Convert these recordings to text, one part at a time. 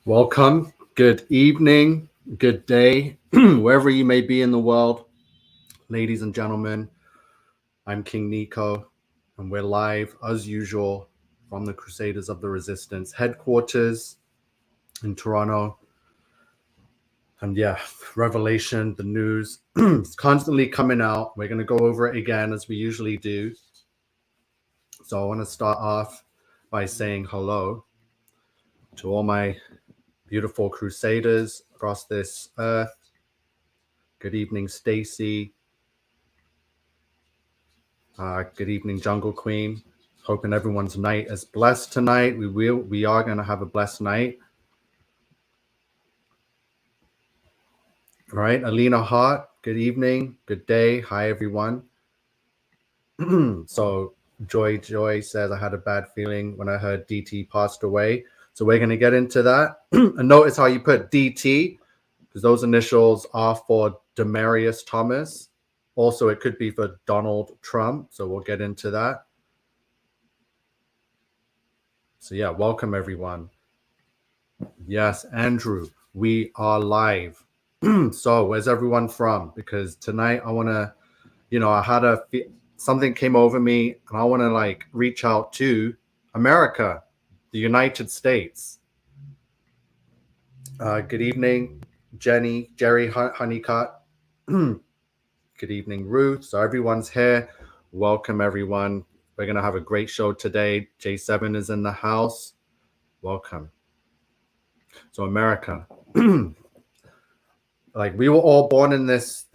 Welcome, good evening, good day, wherever you may be in the world. Ladies and gentlemen, I'm King NiCO, and we're live as usual from the Crusaders of the Resistance headquarters in Toronto. And yeah, Revelation, the news, it's constantly coming out. We're going to go over it again as we usually do. So I want to start off by saying hello to all my beautiful Crusaders across this earth. Good evening, Stacy. Good evening, Jungle Queen. Hoping everyone's night is blessed tonight. We are going to have a blessed night. All right, Alina Hart. Good evening. Good day. Hi, everyone. So Joy says, I had a bad feeling when I heard DT passed away. So we're going to get into that. And notice how you put DT, because those initials are for deMARYius Thomas. Also, it could be for Donald Trump. So we'll get into that. So yeah, welcome everyone. Yes, Andrew, we are live. So where's everyone from? Because tonight I want to, I had something came over me and I want to reach out to America, the United States. Good evening, Jerry Honeycutt. Good evening, Ruth. So everyone's here. Welcome everyone. We're going to have a great show today. J7 is in the house. Welcome. So America, we were all born in this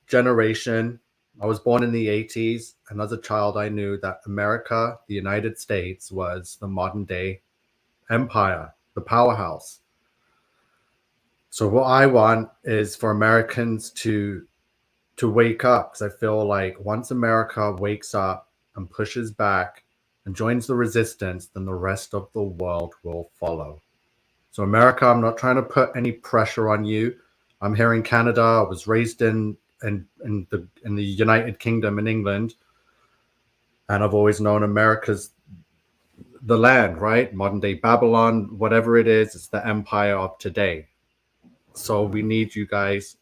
generation. I was born in the 80s, and as a child, I knew that America, the United States, was the modern day empire, the powerhouse. So what I want is for Americans to wake up, because I feel like once America wakes up and pushes back and joins the resistance, then the rest of the world will follow. So America, I'm not trying to put any pressure on you. I'm here in Canada. I was raised in the United Kingdom in England. And I've always known America's the land, right? Modern day Babylon, whatever it is, it's the empire of today. So we need you guys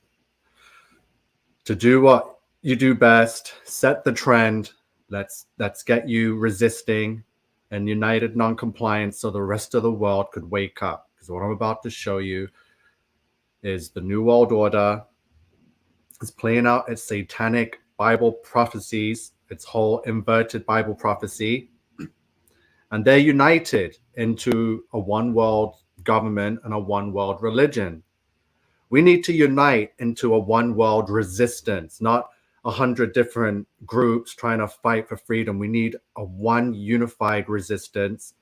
to do what you do best, set the trend. Let's get you resisting and united non-compliance so the rest of the world could wake up. Because what I'm about to show you is the New World Order is playing out its satanic Bible prophecies, its whole inverted Bible prophecy, and they're united into a one world government and a one world religion. We need to unite into a one world resistance, not 100 different groups trying to fight for freedom. We need a one unified resistance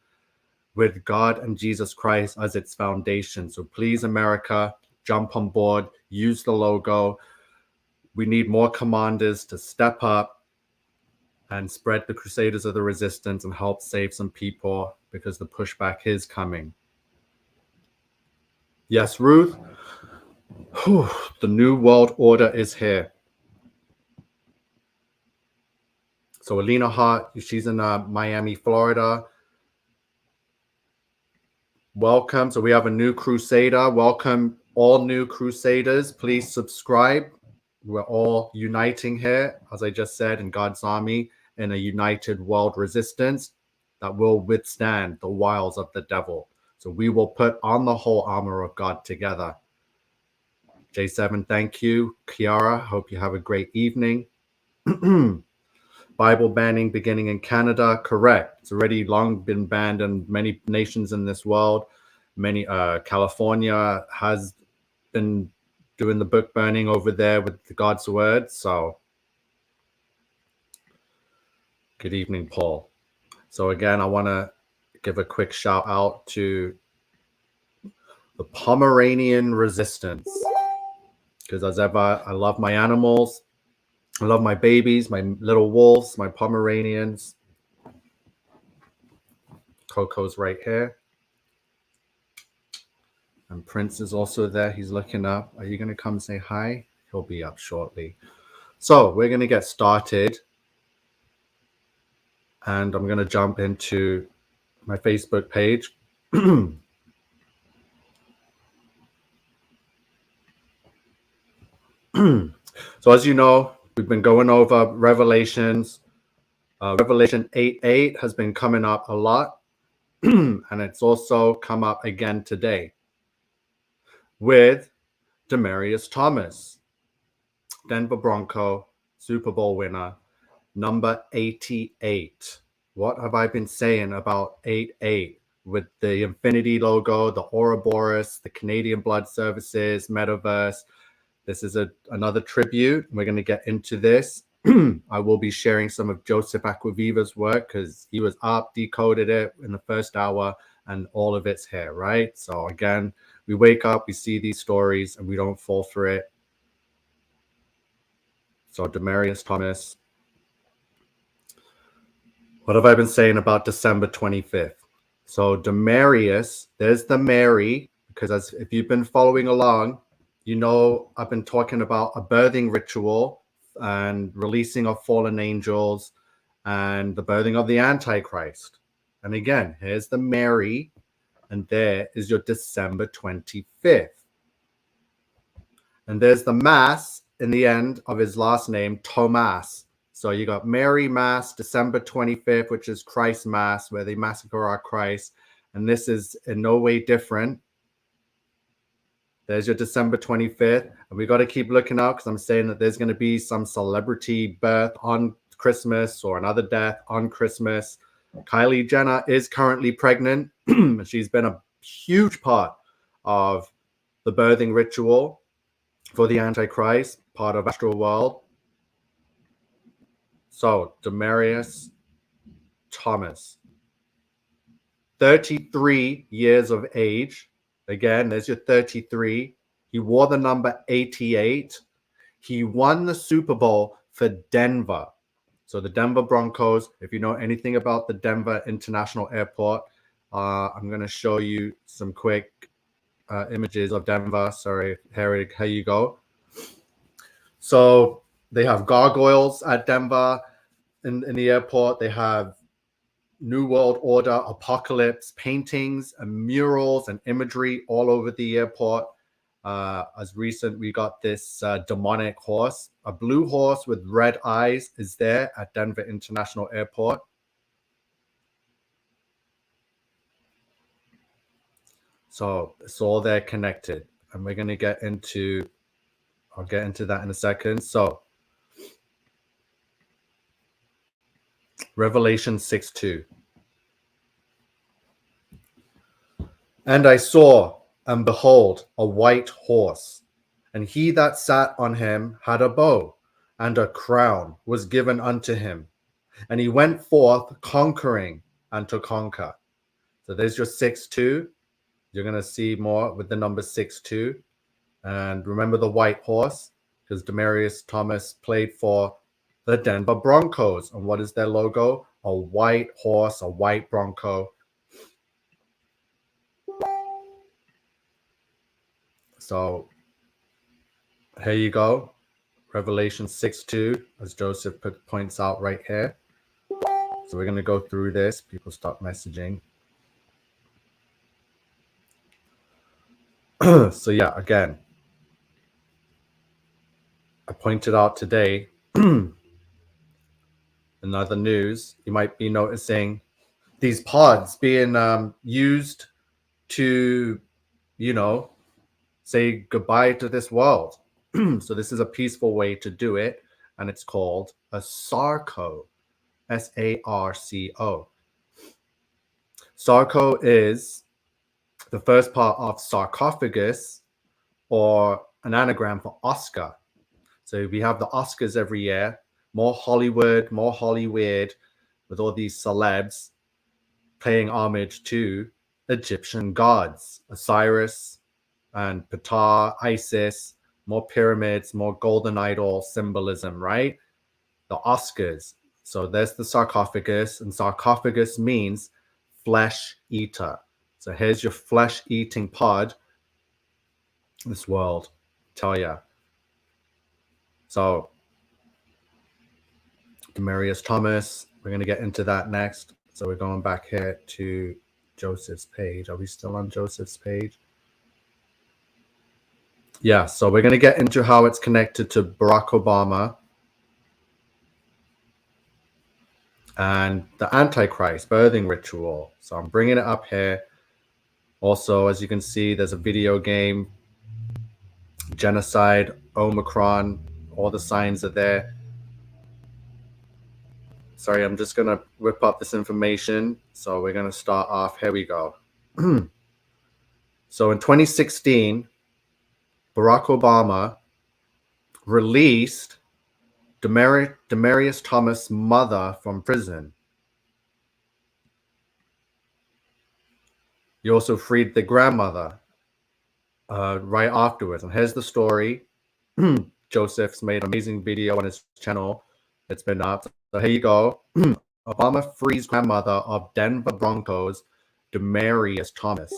with God and Jesus Christ as its foundation. So please, America, jump on board, use the logo. We need more commanders to step up and spread the Crusaders of the Resistance and help save some people, because the pushback is coming. Yes, Ruth? Whew, the New World Order is here. So Alina Hart, she's in Miami, Florida. Welcome. So we have a new Crusader. Welcome all new Crusaders. Please subscribe. We're all uniting here, as I just said, in God's army, in a united world resistance that will withstand the wiles of the devil. So we will put on the whole armor of God together. J7, thank you. Kiara, hope you have a great evening. Bible banning beginning in Canada, correct. It's already long been banned in many nations in this world. California has been doing the book burning over there with God's word. So good evening, Paul. So again, I want to give a quick shout out to the Pomeranian resistance, because as ever, I love my animals. I love my babies, my little wolves, my Pomeranians. Coco's right here. And Prince is also there. He's looking up. Are you going to come say hi? He'll be up shortly. So we're going to get started. And I'm going to jump into my Facebook page. So as you know, we've been going over Revelations. Revelation 8:8 has been coming up a lot, and it's also come up again today with deMARYius Thomas, Denver Bronco, Super Bowl winner, number 88. What have I been saying about 88 with the Infinity logo, the Ouroboros, the Canadian Blood Services, Metaverse? This is another tribute. We're going to get into this. I will be sharing some of Joseph Acquaviva's work because he was up, decoded it in the first hour, and all of it's here, right? So again, we wake up, we see these stories, and we don't fall for it. So deMARYius Thomas. What have I been saying about December 25th? So deMARYius, there's the Mary, because if you've been following along, you know I've been talking about a birthing ritual and releasing of fallen angels and the birthing of the Antichrist. And again, here's the Mary, and there is your December 25th. And there's the Mass in the end of his last name, Thomas. So you got Mary Mass, December 25th, which is Christ Mass, where they massacre our Christ. And this is in no way different. There's your December 25th. And we got to keep looking out because I'm saying that there's going to be some celebrity birth on Christmas or another death on Christmas. Kylie Jenner is currently pregnant. She's been a huge part of the birthing ritual for the Antichrist, part of Astral World. So, deMARYius Thomas, 33 years of age. Again, there's your 33. He wore the number 88. He won the Super Bowl for Denver. So the Denver Broncos, if you know anything about the Denver International Airport, I'm going to show you some quick images of Denver. Sorry, here you go. So they have gargoyles at Denver in the airport. They have New World Order, apocalypse paintings and murals and imagery all over the airport. As recent, we got this demonic horse. A blue horse with red eyes is there at Denver International Airport. So it's all there connected. And we're going to get into, I'll get into that in a second. So Revelation 6:2. And I saw, and behold, a white horse, and he that sat on him had a bow, and a crown was given unto him. And he went forth conquering and to conquer. So there's your 6:2. You're going to see more with the number 6:2. And remember the white horse, because deMARYius Thomas played for the Denver Broncos. And what is their logo? A white horse, a white Bronco. So here you go. Revelation 6:2, as Joseph points out right here. So we're going to go through this. People stop messaging. So yeah, again, I pointed out today in other news, you might be noticing these pods being used to, say goodbye to this world. So this is a peaceful way to do it, and it's called a sarco, S-A-R-C-O. Sarco is the first part of sarcophagus, or an anagram for Oscar. So we have the Oscars every year, more Hollywood, with all these celebs paying homage to Egyptian gods, Osiris and Ptah, Isis, more pyramids, more golden idol symbolism, right? The Oscars. So there's the sarcophagus, and sarcophagus means flesh eater. So here's your flesh eating pod. This world, tell ya. So deMARYius Thomas, we're going to get into that next. So we're going back here to Joseph's page. Are we still on Joseph's page? Yeah, so we're going to get into how it's connected to Barack Obama and the Antichrist birthing ritual. So I'm bringing it up here. Also, as you can see, there's a video game, genocide, Omicron, all the signs are there. Sorry, I'm just going to whip up this information. So we're going to start off. Here we go. So in 2016, Barack Obama released deMARYius Thomas' mother from prison. He also freed the grandmother right afterwards. And here's the story. Joseph's made an amazing video on his channel. It's been up. So here you go. Obama frees grandmother of Denver Broncos, deMARYius Thomas.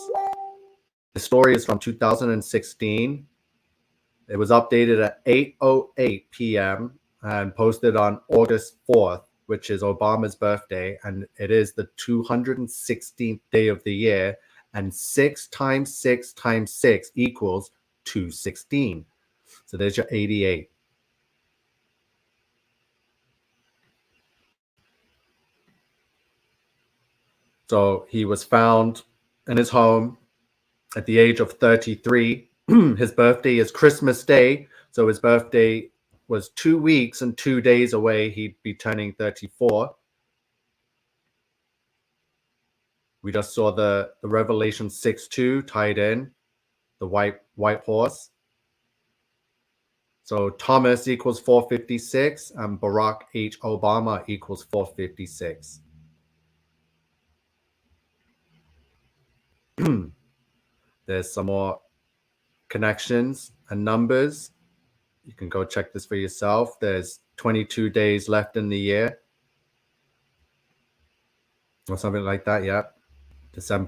The story is from 2016. It was updated at 8:08 p.m. and posted on August 4th, which is Obama's birthday, and it is the 216th day of the year, and 6 times 6 times 6 equals 216. So there's your 88. So he was found in his home at the age of 33. His birthday is Christmas Day, so his birthday was 2 weeks and 2 days away. He'd be turning 34. We just saw the Revelation 6:2 tied in, the white horse. So Thomas equals 456 and Barack H. Obama equals 456. There's some more connections and numbers. You can go check this for yourself. There's 22 days left in the year. Or something like that, yeah.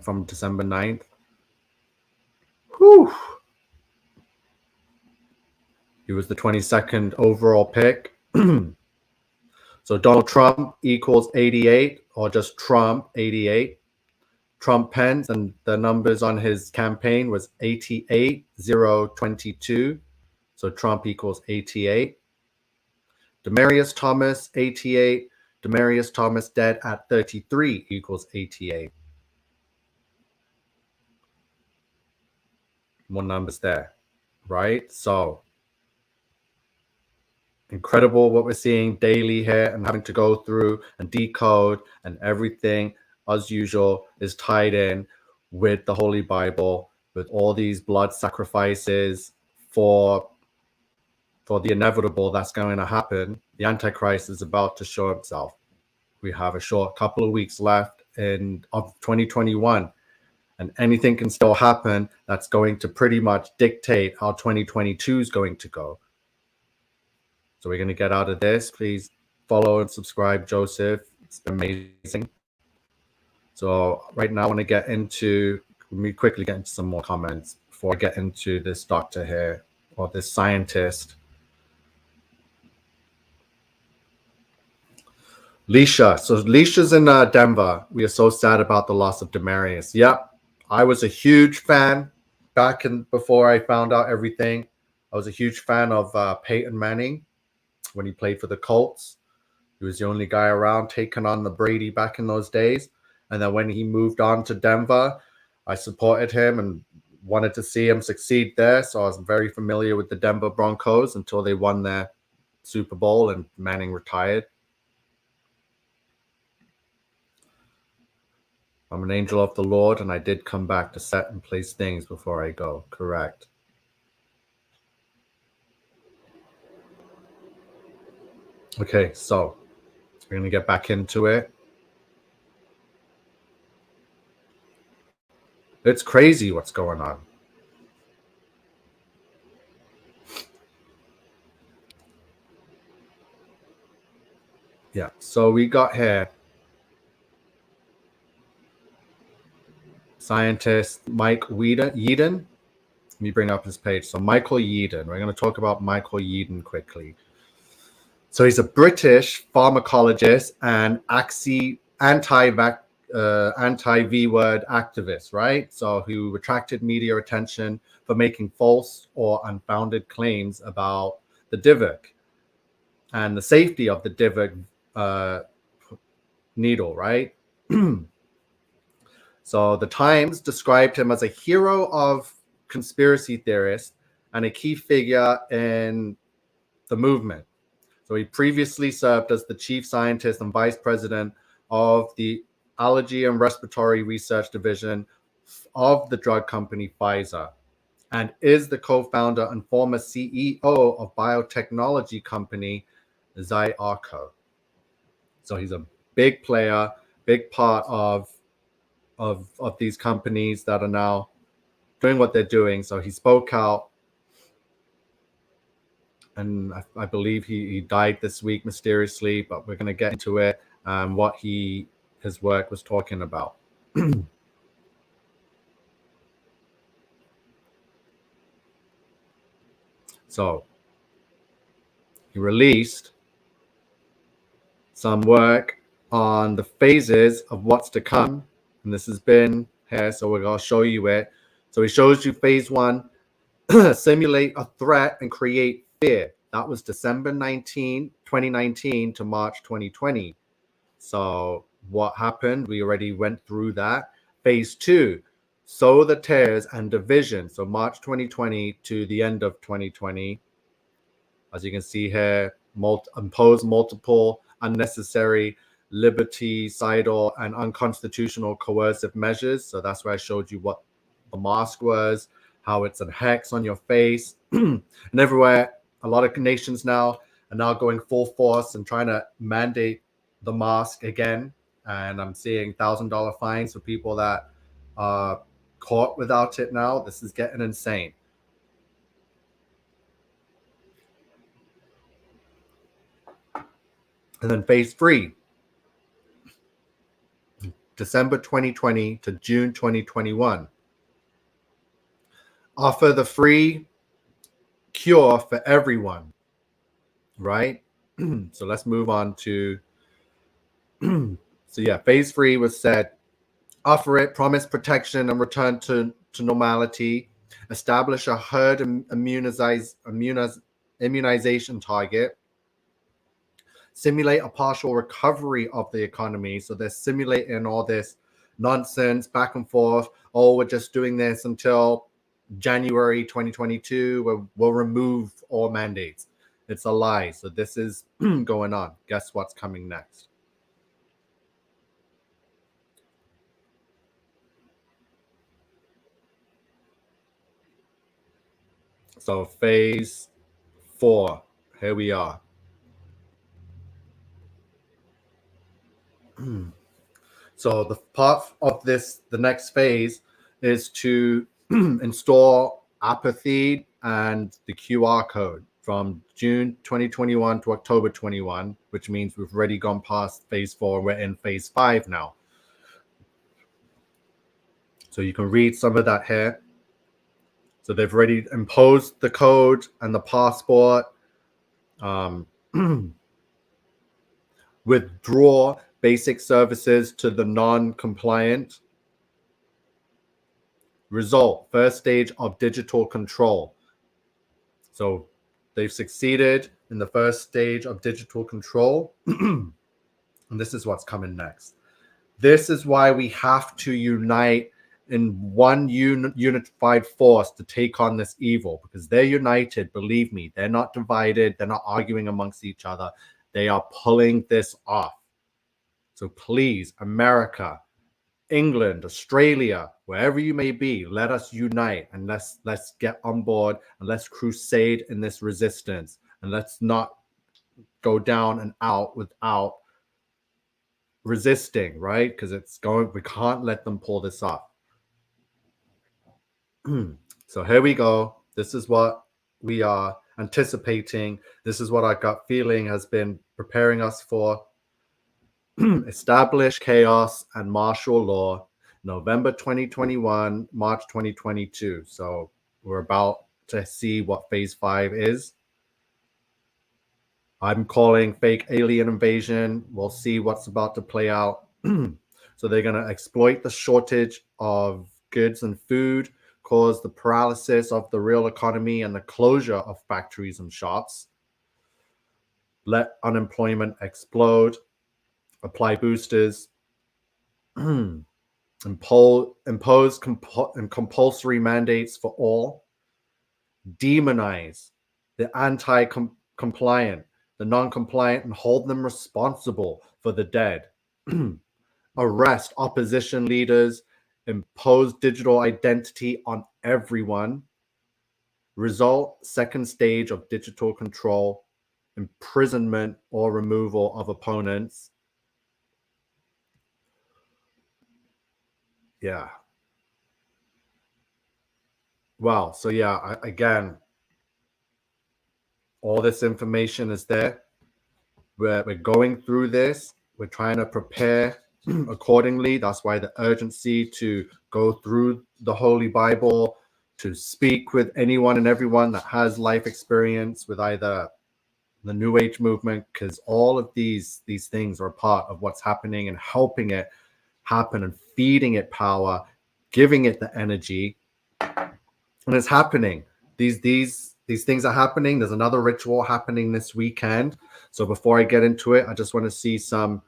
From December 9th. Whew. He was the 22nd overall pick. So Donald Trump equals 88, or just Trump 88. Trump Pence, and the numbers on his campaign was 88,022. So Trump equals 88. deMARYius Thomas 88. deMARYius Thomas dead at 33 equals 88. More numbers there, right? So incredible what we're seeing daily here, and having to go through and decode, and everything as usual is tied in with the Holy Bible, with all these blood sacrifices for the inevitable that's going to happen. The Antichrist is about to show himself. We have a short couple of weeks left of 2021, and anything can still happen. That's going to pretty much dictate how 2022 is going to go. So we're going to get out of this. Please follow and subscribe, Joseph. It's been amazing. So right now I want to get into, let me quickly get into some more comments before I get into this doctor here, or this scientist. Leisha. So Leisha's in Denver. We are so sad about the loss of deMARYius. Yep. I was a huge fan before I found out everything. I was a huge fan of Peyton Manning when he played for the Colts. He was the only guy around taking on the Brady back in those days. And then when he moved on to Denver, I supported him and wanted to see him succeed there. So I was very familiar with the Denver Broncos until they won their Super Bowl and Manning retired. I'm an angel of the Lord, and I did come back to set and place things before I go. Correct. Okay, so we're going to get back into it. It's crazy what's going on. Yeah, so we got here scientist Mike Yeadon. Let me bring up his page. So Michael Yeadon. We're going to talk about Michael Yeadon quickly. So he's a British pharmacologist and anti-vaccine anti-V word activist, right? So who attracted media attention for making false or unfounded claims about the DIVIC and the safety of the DIVIC needle, right? So the Times described him as a hero of conspiracy theorists and a key figure in the movement. So he previously served as the chief scientist and vice president of the Allergy and Respiratory Research Division of the drug company Pfizer, and is the co-founder and former CEO of biotechnology company Zyarko. So he's a big player, big part of these companies that are now doing what they're doing. So he spoke out, and I believe he died this week mysteriously, but we're going to get into it, what his work was talking about. So he released some work on the phases of what's to come, and this has been here, so we're going to show you it. So he shows you phase 1, simulate a threat and create fear. That was December 19, 2019 to March 2020. So what happened? We already went through that. Phase 2, sow the tares and division. So March 2020 to the end of 2020. As you can see here, impose multiple unnecessary liberticidal and unconstitutional coercive measures. So that's where I showed you what the mask was, how it's a hex on your face. And everywhere, a lot of nations now are now going full force and trying to mandate the mask again. And I'm seeing $1,000 fines for people that are caught without it now. This is getting insane. And then phase 3, December 2020 to June 2021. Offer the free cure for everyone, right? So let's move on to, so yeah, phase 3 was said, offer it, promise protection and return to normality, establish a herd immunization target, simulate a partial recovery of the economy. So they're simulating all this nonsense back and forth. Oh, we're just doing this until January 2022, where we'll remove all mandates. It's a lie. So this is going on. Guess what's coming next? So phase 4, here we are. So the part of this, the next phase, is to install apathy and the QR code from June 2021 to October 21, which means we've already gone past phase 4. We're in phase 5 now. So you can read some of that here. So they've already imposed the code and the passport. Withdraw basic services to the non-compliant. Result, first stage of digital control. So they've succeeded in the first stage of digital control. And this is what's coming next. This is why we have to unite in one unified force to take on this evil, because they're united. Believe me, they're not divided. They're not arguing amongst each other. They are pulling this off. So please, America, England, Australia, wherever you may be, let us unite and let's get on board and let's crusade in this resistance, and let's not go down and out without resisting, right? Because we can't let them pull this off. So here we go. This is what we are anticipating. This is what our gut feeling has been preparing us for. Establish chaos and martial law, November 2021, March 2022. So we're about to see what phase 5 is. I'm calling fake alien invasion. We'll see what's about to play out. So they're going to exploit the shortage of goods and food, cause the paralysis of the real economy and the closure of factories and shops, let unemployment explode, apply boosters, impose compulsory mandates for all, demonize the anti-compliant, the non-compliant, and hold them responsible for the dead, arrest opposition leaders, impose digital identity on everyone, result second stage of digital control, imprisonment or removal of opponents. Yeah. Wow. So yeah, again, all this information is there. We're going through this. We're trying to prepare accordingly. That's why the urgency to go through the Holy Bible, to speak with anyone and everyone that has life experience with either the New Age movement, because all of these things are part of what's happening and helping it happen and feeding it power, giving it the energy. And it's happening. These things are happening. There's another ritual happening this weekend. So before I get into it, I just want to see some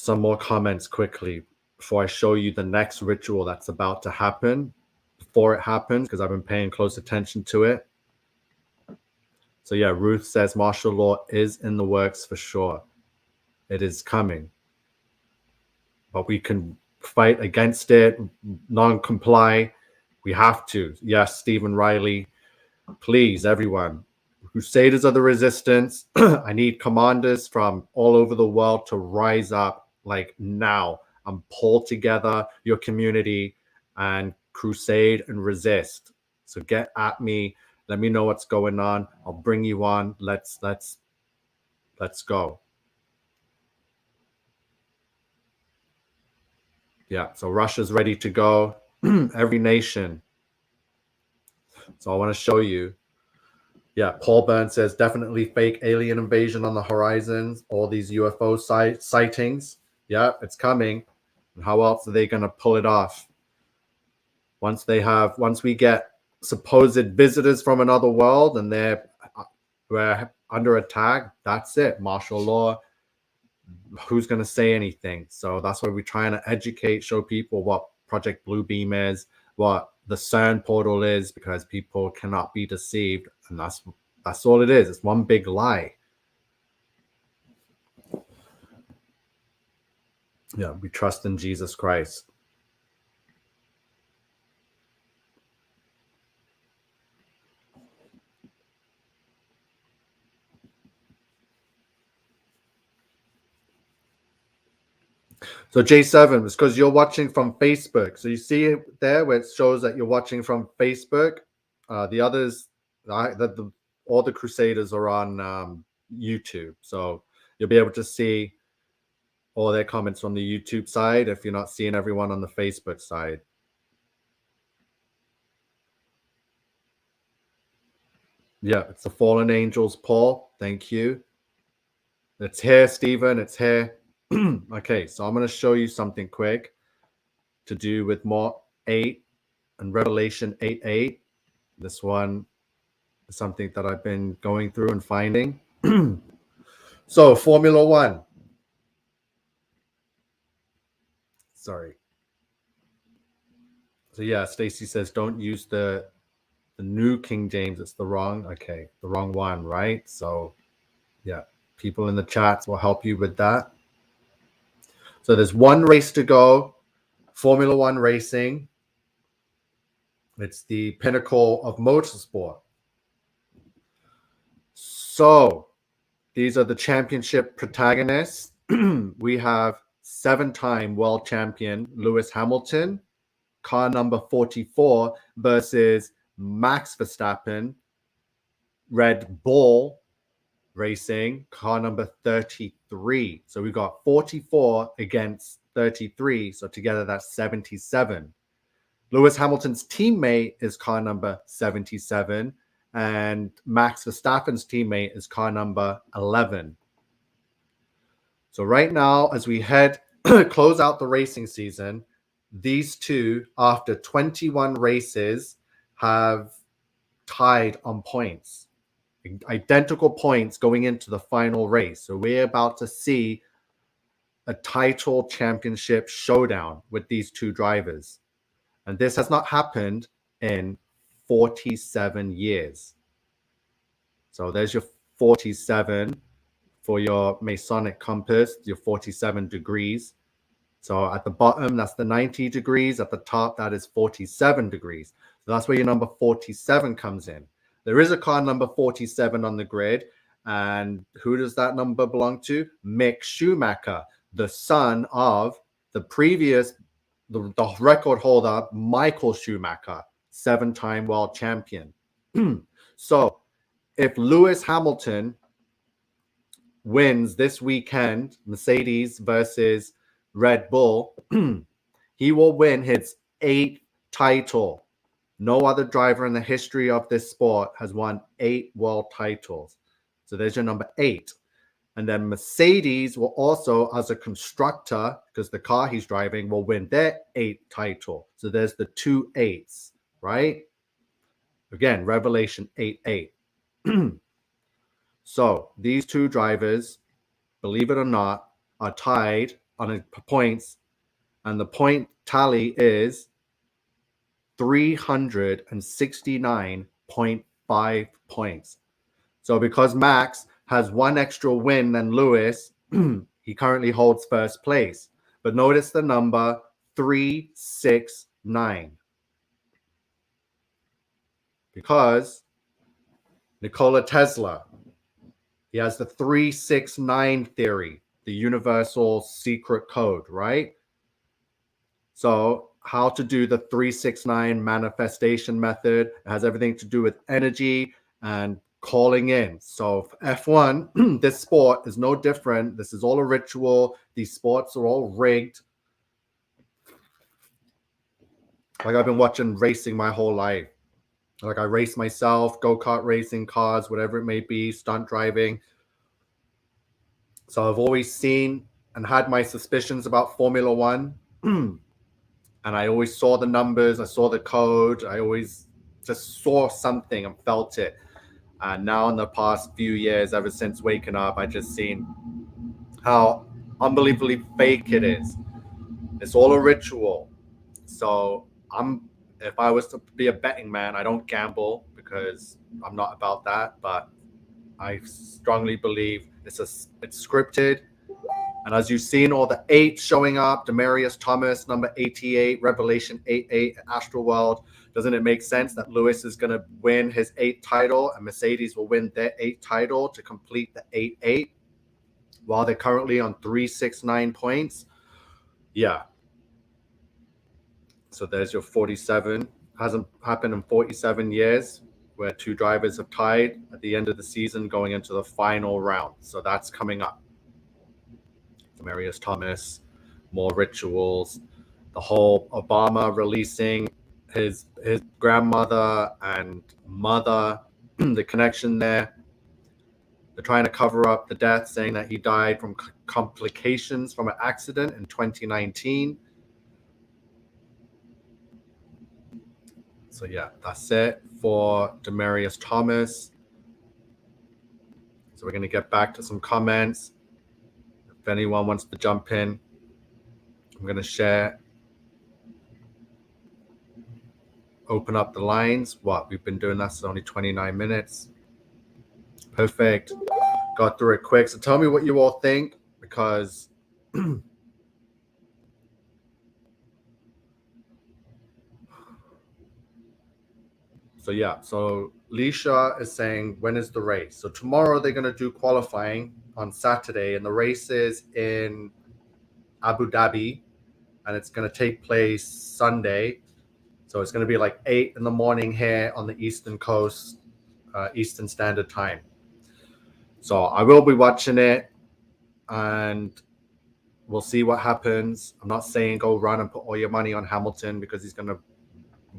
more comments quickly before I show you the next ritual that's about to happen, before it happens, because I've been paying close attention to it. So yeah, Ruth says martial law is in the works for sure. It is coming. But we can fight against it, non-comply. We have to. Yes, Stephen Riley, please, everyone. Crusaders of the Resistance. I need commanders from all over the world to rise up like now and pull together your community and crusade and resist. So get at me. Let me know what's going on. I'll bring you on. Let's go. Yeah, so Russia's ready to go. Every nation. So I want to show you. Yeah, Paul Burns says definitely fake alien invasion on the horizons. All these UFO sightings. Yeah, it's coming. And how else are they going to pull it off? Once we get supposed visitors from another world and we're under attack, that's it. Martial law. Who's going to say anything? So that's why we're trying to educate, show people what Project Bluebeam is, what the CERN portal is, because people cannot be deceived. And that's all it is. It's one big lie. Yeah, we trust in Jesus Christ. So J7, it's because you're watching from Facebook. So you see it there where it shows that you're watching from Facebook. The others, all the Crusaders are on YouTube. So you'll be able to see all their comments from the YouTube side if you're not seeing everyone on the Facebook side. Yeah, it's the Fallen Angels, Paul. Thank you. It's here, Stephen. It's here. Okay, so I'm going to show you something quick to do with Mark 8 and Revelation 8:8. This one is something that I've been going through and finding. So, Formula One. Sorry. So yeah, Stacy says don't use the new King James. It's the wrong one, right? So yeah, people in the chats will help you with that. So there's one race to go, Formula One racing. It's the pinnacle of motorsport. So these are the championship protagonists. We have 7-time world champion Lewis Hamilton, car number 44, versus Max Verstappen, Red Bull Racing, car number 33. So we've got 44 against 33. So together that's 77. Lewis Hamilton's teammate is car number 77. And Max Verstappen's teammate is car number 11. So right now, as we head close out the racing season, these two, after 21 races, have tied on points. Identical points going into the final race. So we're about to see a title championship showdown with these two drivers. And this has not happened in 47 years. So there's your 47 for your Masonic compass, your 47 degrees. So at the bottom, that's the 90 degrees. At the top, that is 47 degrees. So that's where your number 47 comes in. There is a car number 47 on the grid. And who does that number belong to? Mick Schumacher, the son of the record holder, Michael Schumacher, 7-time world champion. So if Lewis Hamilton wins this weekend, Mercedes versus Red Bull, he will win his 8th title. No other driver in the history of this sport has won 8 world titles. So there's your number 8. And then Mercedes will also, as a constructor, because the car he's driving, will win their 8th title. So there's the 2 8s, right? Again, Revelation 8:8. So these two drivers, believe it or not, are tied on points, and the point tally is 369.5 points. So because Max has 1 extra win than Lewis, he currently holds first place. But notice the number 369. Because Nikola Tesla, he has the 369 theory, the universal secret code, right? So how to do the 369 manifestation method. It has everything to do with energy and calling in. So for F1, this sport is no different. This is all a ritual. These sports are all rigged. Like I've been watching racing my whole life. Like I race myself, go-kart racing, cars, whatever it may be, stunt driving. So I've always seen and had my suspicions about Formula One. And I always saw the numbers, I saw the code, I always just saw something and felt it. And now in the past few years, ever since waking up, I just seen how unbelievably fake it is. It's all a ritual. So if I was to be a betting man, I don't gamble because I'm not about that, but I strongly believe it's scripted. And as you've seen all the 8 showing up, deMARYius Thomas, number 88, Revelation 8:8, Astroworld, doesn't it make sense that Lewis is going to win his 8th title and Mercedes will win their 8th title to complete the 8:8 while they're currently on 369 points? Yeah. So there's your 47. Hasn't happened in 47 years where 2 drivers have tied at the end of the season going into the final round. So that's coming up. deMARYius Thomas, more rituals, the whole Obama releasing his grandmother and mother, the connection there. They're trying to cover up the death, saying that he died from complications from an accident in 2019. So yeah, that's it for deMARYius Thomas. So we're going to get back to some comments. If anyone wants to jump in, I'm going to share, open up the lines. We've been doing that, so only 29 minutes. Perfect. Got through it quick. So tell me what you all think, because so yeah, so Leisha is saying, when is the race? So tomorrow they're going to do qualifying on Saturday, and the race is in Abu Dhabi, and it's going to take place Sunday. So it's going to be like 8 in the morning here on the Eastern Coast, Eastern Standard Time. So I will be watching it, and we'll see what happens. I'm not saying go run and put all your money on Hamilton because he's going to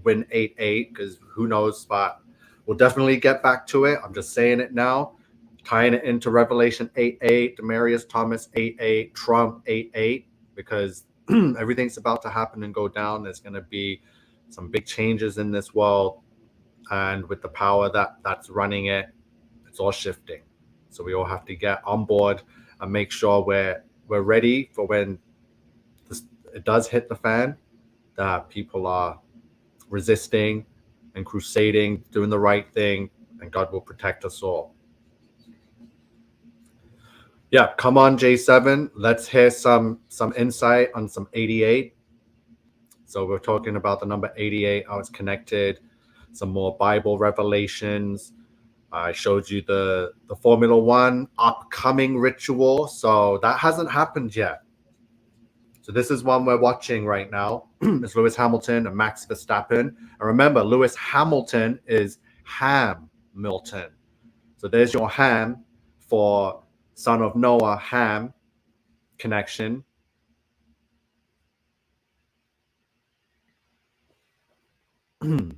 win 8-8, because who knows, but we'll definitely get back to it. I'm just saying it now, tying it into Revelation 8-8, deMARYius Thomas 8-8, Trump 8-8. because everything's about to happen and go down. There's going to be some big changes in this world, and with the power that's running it, it's all shifting. So we all have to get on board and make sure we're ready for when it does hit the fan, that people are resisting and crusading, doing the right thing, and God will protect us all. Yeah, come on, J7. Let's hear some insight on some 88. So we're talking about the number 88, how it's connected, some more Bible revelations. I showed you the Formula One upcoming ritual. So that hasn't happened yet. So this is one we're watching right now. It's Lewis Hamilton and Max Verstappen. And remember, Lewis Hamilton is Ham-Milton. So there's your Ham for son of Noah, Ham connection. So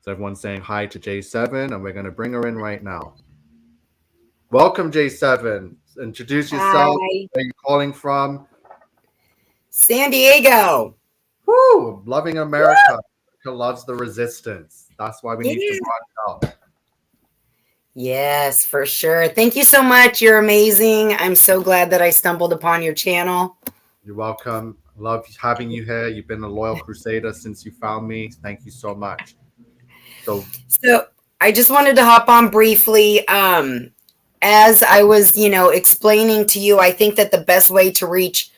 everyone's saying hi to J7, and we're going to bring her in right now. Welcome, J7. Introduce yourself. Hi. Where are you calling from? San Diego. Woo! Loving America. America loves the resistance. That's why we need to branch out. Yes, for sure. Thank you so much. You're amazing. I'm so glad that I stumbled upon your channel. You're welcome. Love having you here. You've been a loyal crusader since you found me. Thank you so much. So I just wanted to hop on briefly. As I was, explaining to you, I think that the best way to reach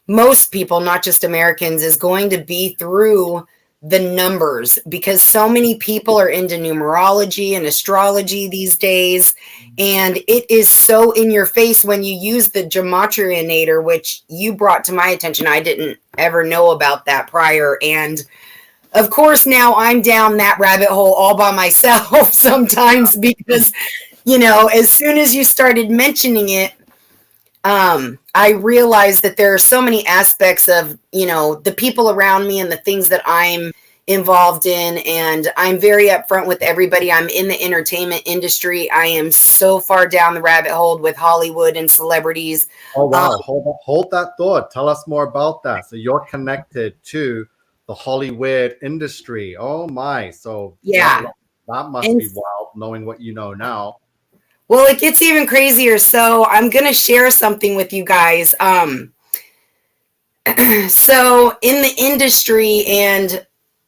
most people, not just Americans, is going to be through the numbers, because so many people are into numerology and astrology these days, and it is so in your face when you use the deMARYius, which you brought to my attention. I didn't ever know about that prior, and of course now I'm down that rabbit hole all by myself sometimes, because as soon as you started mentioning it, I realized that there are so many aspects of, the people around me and the things that I'm involved in. And I'm very upfront with everybody. I'm in the entertainment industry. I am so far down the rabbit hole with Hollywood and celebrities. Oh, wow. Hold that thought. Tell us more about that. So you're connected to the Hollywood industry. Oh, my. So yeah, that must be wild, knowing what you know now. Well, it gets even crazier. So I'm going to share something with you guys. So in the industry, and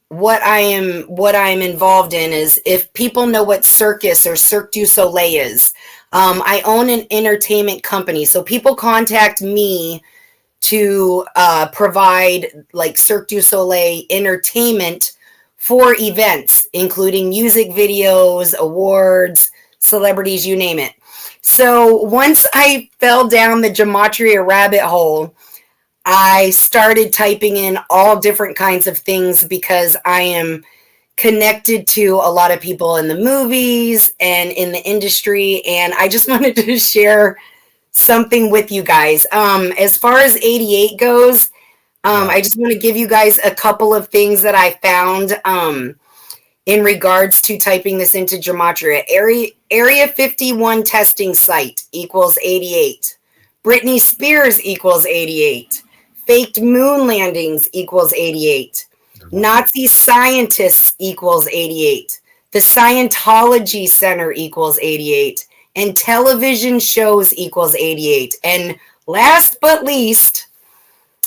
what I'm involved in is, if people know what circus or Cirque du Soleil is, I own an entertainment company. So people contact me to provide like Cirque du Soleil entertainment for events, including music videos, awards, celebrities, you name it. So once I fell down the gematria rabbit hole, I started typing in all different kinds of things, because I am connected to a lot of people in the movies and in the industry. And I just wanted to share something with you guys. As far as 88 goes, I just want to give you guys a couple of things that I found in regards to typing this into gematria. Area 51 testing site equals 88. Britney Spears equals 88. Faked moon landings equals 88. Nazi scientists equals 88. The Scientology Center equals 88. And television shows equals 88. And last but least,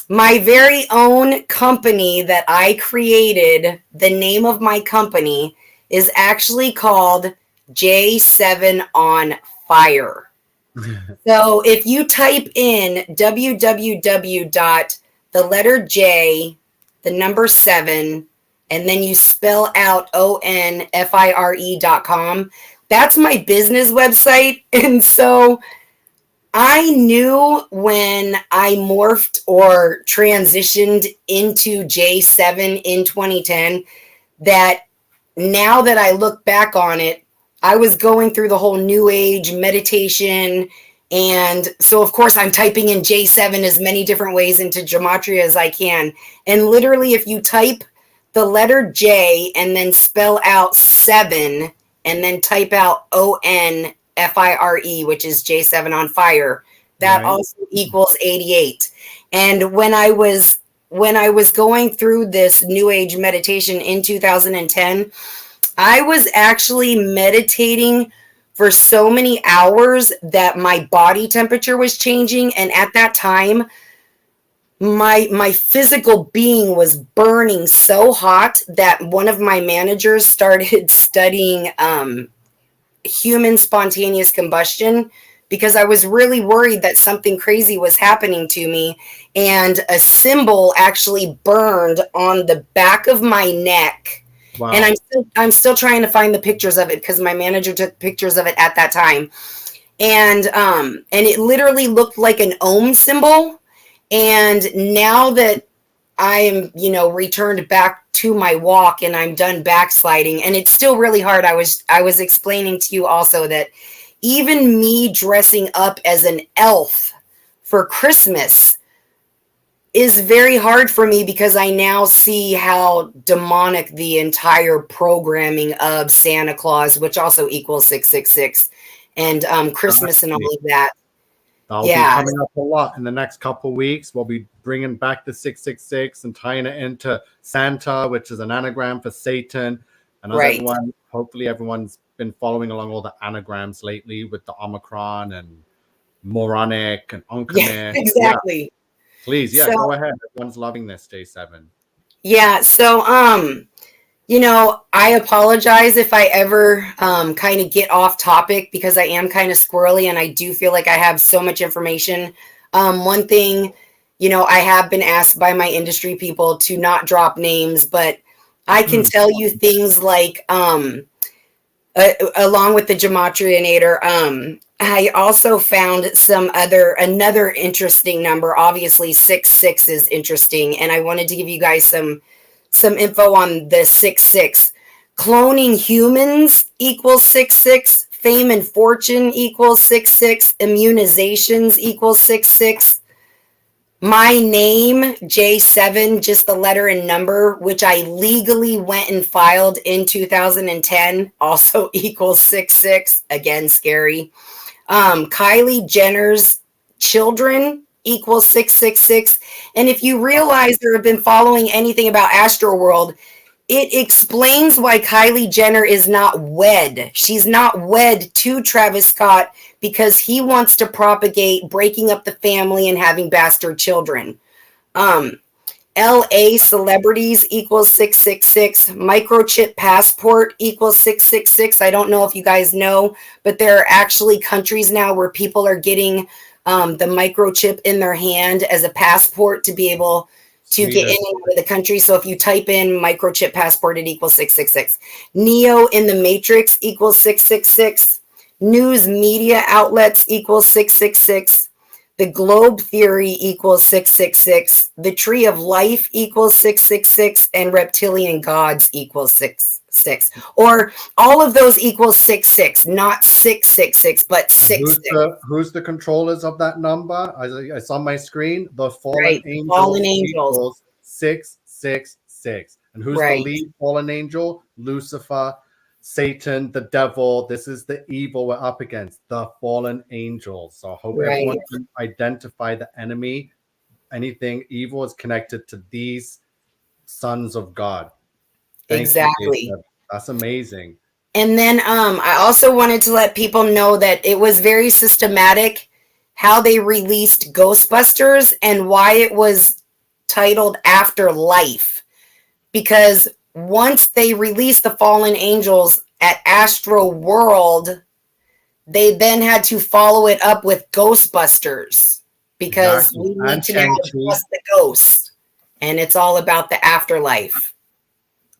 my very own company that I created, the name of my company is actually called J7 on Fire. So if you type in www.7, and then you spell out onfire.com, that's my business website. And so I knew when I morphed or transitioned into J7 in 2010 that now that I look back on it, I was going through the whole new age meditation. And so, of course, I'm typing in J7 as many different ways into gematria as I can. And literally, if you type the letter J and then spell out 7 and then type out ONFIRE, which is J7 on fire, that also equals 88. And when I was going through this new age meditation in 2010, I was actually meditating for so many hours that my body temperature was changing. And at that time, my physical being was burning so hot that one of my managers started studying human spontaneous combustion, because I was really worried that something crazy was happening to me. And a symbol actually burned on the back of my neck. Wow. And I'm still trying to find the pictures of it, because my manager took pictures of it at that time. And it literally looked like an Om symbol. And now that I am, returned back to my walk and I'm done backsliding, and it's still really hard. I was explaining to you also that even me dressing up as an elf for Christmas is very hard for me, because I now see how demonic the entire programming of Santa Claus, which also equals 666, and Christmas and all of that. That'll be coming up a lot in the next couple of weeks. We'll be bringing back the 666 and tying it into Santa, which is an anagram for Satan. And as hopefully everyone's been following along all the anagrams lately with the Omicron and moronic and Onkamir. Yeah, exactly. Yeah. Please, go ahead. Everyone's loving this, J7. Yeah, so I apologize if I ever kind of get off topic, because I am kind of squirrely and I do feel like I have so much information. One thing, I have been asked by my industry people to not drop names, but I can tell you things like, along with the Gematrianator, I also found another interesting number. Obviously, 66 is interesting, and I wanted to give you guys some info on the 66. Cloning humans equals 66. Fame and fortune equals 66. Immunizations equals 66. My name, J7, just the letter and number, which I legally went and filed in 2010, also equals 66. Again, scary. Kylie Jenner's children equals 666. And if you realize or have been following anything about Astroworld, it explains why Kylie Jenner is not wed. She's not wed to Travis Scott because he wants to propagate breaking up the family and having bastard children. LA celebrities equals 666. Microchip passport equals 666. I don't know if you guys know, but there are actually countries now where people are getting the microchip in their hand as a passport to be able to get in and out of the country. So if you type in microchip passport, it equals 666. Neo in the Matrix equals 666. News media outlets equals 666. The globe theory equals 666. The tree of life equals 666. And reptilian gods equals 66. Or all of those equals 66, not 666, but 66. Who's the controllers of that number? It's on my screen. The fallen angels equals 666. And who's the lead fallen angel? Lucifer, Satan, the devil. This is the evil we're up against, the fallen angels. So I hope everyone can identify the enemy. Anything evil is connected to these sons of God. Exactly. That's amazing. And then I also wanted to let people know that it was very systematic how they released Ghostbusters and why it was titled Afterlife. Because once they released the fallen angels at Astro World, they then had to follow it up with Ghostbusters, because we need to now trust the ghosts, and it's all about the afterlife.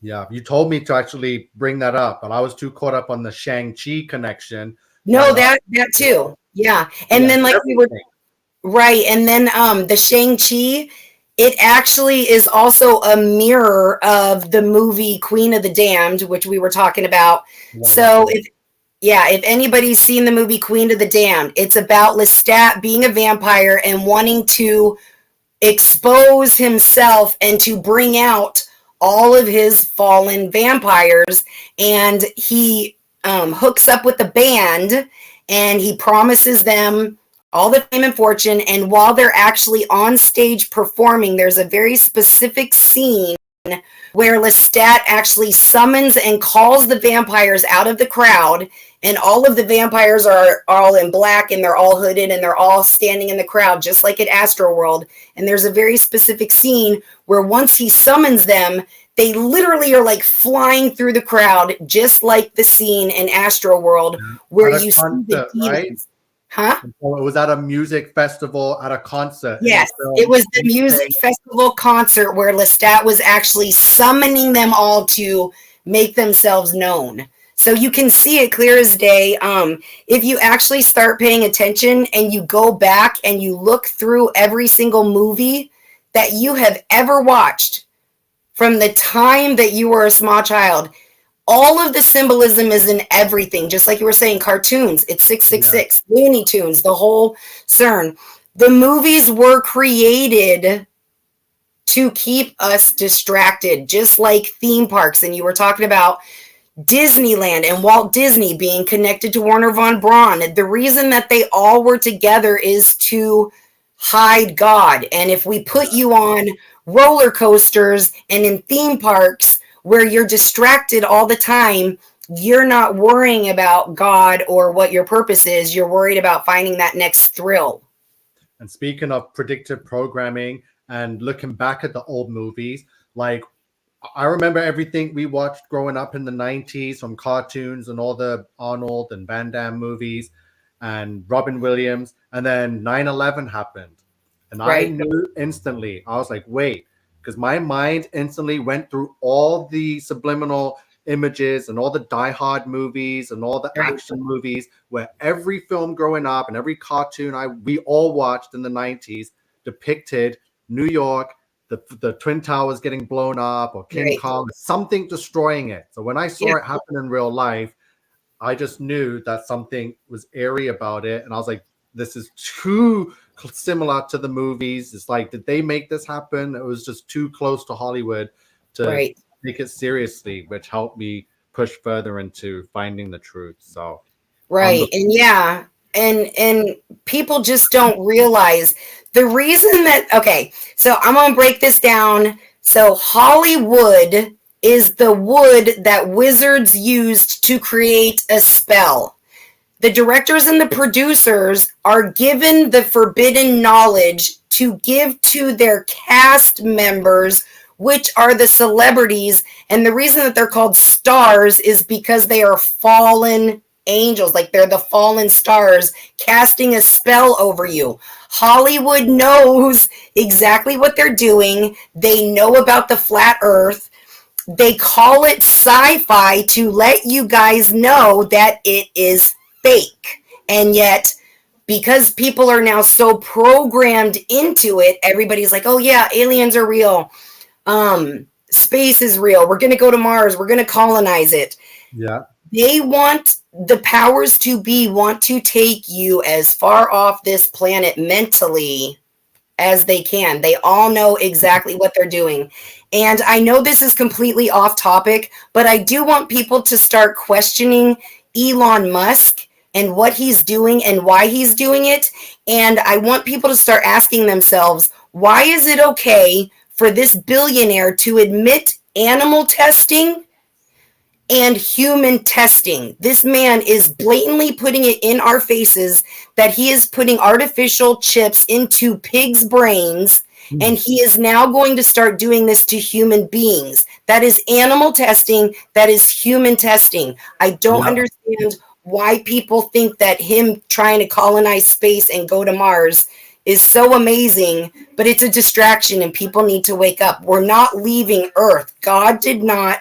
Yeah, you told me to actually bring that up, but I was too caught up on the Shang-Chi connection. No, that too. Yeah. And then like we were and then the Shang-Chi, it actually is also a mirror of the movie Queen of the Damned, which we were talking about. Wonderful. So if anybody's seen the movie Queen of the Damned, it's about Lestat being a vampire and wanting to expose himself and to bring out all of his fallen vampires. And he hooks up with the band and he promises them all the fame and fortune. And while they're actually on stage performing, there's a very specific scene where Lestat actually summons and calls the vampires out of the crowd, and all of the vampires are all in black, and they're all hooded, and they're all standing in the crowd, just like at Astroworld. And there's a very specific scene where once he summons them, they literally are like flying through the crowd, just like the scene in Astroworld where you see the demons. Right? Huh? Well, it was at a music festival, at a concert. Yes, it was the music festival concert where Lestat was actually summoning them all to make themselves known. So you can see it clear as day. If you actually start paying attention and you go back and you look through every single movie that you have ever watched from the time that you were a small child, all of the symbolism is in everything. Just like you were saying, cartoons, it's 666, Looney Tunes, the whole CERN. The movies were created to keep us distracted, just like theme parks. And you were talking about Disneyland and Walt Disney being connected to Werner von Braun. The reason that they all were together is to hide God. And if we put you on roller coasters and in theme parks where you're distracted all the time, you're not worrying about God or what your purpose is. You're worried about finding that next thrill. And speaking of predictive programming and looking back at the old movies, like I remember everything we watched growing up in the 90s from cartoons and all the Arnold and Van Damme movies and Robin Williams. And then 9/11 happened. And I knew instantly, I was like, wait, because my mind instantly went through all the subliminal images and all the Die Hard movies and all the action movies where every film growing up and every cartoon we all watched in the 90s depicted New York, the Twin Towers getting blown up, or King Kong, something destroying it. So when I saw it happen in real life, I just knew that something was eerie about it. And I was like, this is too similar to the movies. It's like, did they make this happen? It was just too close to Hollywood to take it seriously, which helped me push further into finding the truth. So and people just don't realize the reason that so I'm gonna break this down. So Hollywood is the wood that wizards used to create a spell. The directors and the producers are given the forbidden knowledge to give to their cast members, which are the celebrities. And the reason that they're called stars is because they are fallen angels, like they're the fallen stars casting a spell over you. Hollywood knows exactly what they're doing. They know about the flat earth. They call it sci-fi to let you guys know that it is fake. And yet, because people are now so programmed into it, everybody's like, oh yeah, aliens are real. Space is real. We're going to go to Mars. We're going to colonize it. Yeah. They want the powers to be want to take you as far off this planet mentally as they can. They all know exactly what they're doing. And I know this is completely off topic, but I do want people to start questioning Elon Musk and what he's doing and why he's doing it. And I want people to start asking themselves, why is it okay for this billionaire to admit animal testing and human testing? This man is blatantly putting it in our faces that he is putting artificial chips into pigs' brains, and he is now going to start doing this to human beings. That is animal testing. That is human testing. I don't understand why people think that him trying to colonize space and go to Mars is so amazing, but it's a distraction and people need to wake up. We're not leaving Earth. God did not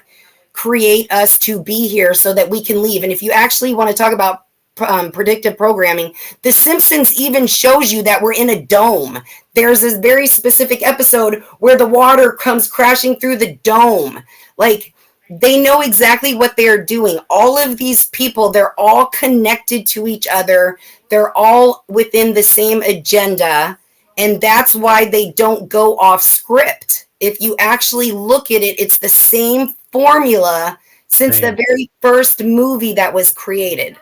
create us to be here so that we can leave. And if you actually want to talk about predictive programming, The Simpsons even shows you that we're in a dome. There's this very specific episode where the water comes crashing through the dome. Like, they know exactly what they're doing. All of these people, they're all connected to each other. They're all within the same agenda. And that's why they don't go off script. If you actually look at it, it's the same formula since the very first movie that was created.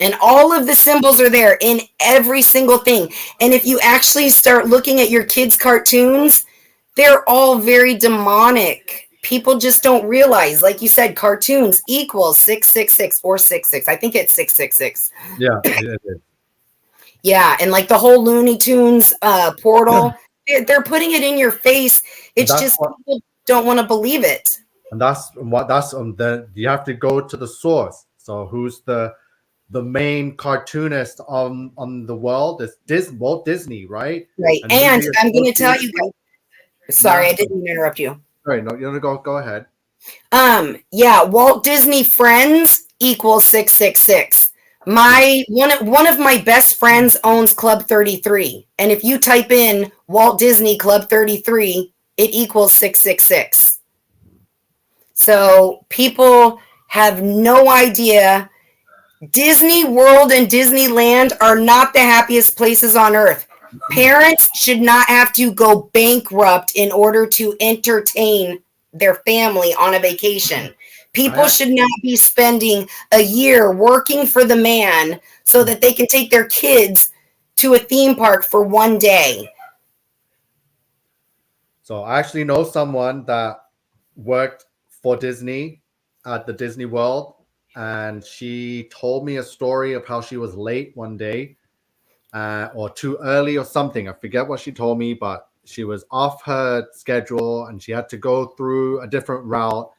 And all of the symbols are there in every single thing. And if you actually start looking at your kids' cartoons, they're all very demonic. People just don't realize, like you said, cartoons equals 666 or 66. I think it's 666. Yeah, it is. Yeah, and like the whole Looney Tunes portal, they're putting it in your face. It's just people don't want to believe it. And that's you have to go to the source. So who's the main cartoonist on the world? It's Walt Disney, right? Right. And I'm going to tell you guys. Sorry, I didn't interrupt you. All right, no, you want to go ahead. Yeah, Walt Disney Friends equals 666. One of my best friends owns Club 33, and if you type in Walt Disney Club 33, it equals 666. So people have no idea. Disney World and Disneyland are not the happiest places on earth. Parents should not have to go bankrupt in order to entertain their family on a vacation. People should not be spending a year working for the man so that they can take their kids to a theme park for one day. So I actually know someone that worked for Disney at the Disney World, and she told me a story of how she was late one day or too early or something. I forget what she told me, but she was off her schedule and she had to go through a different route.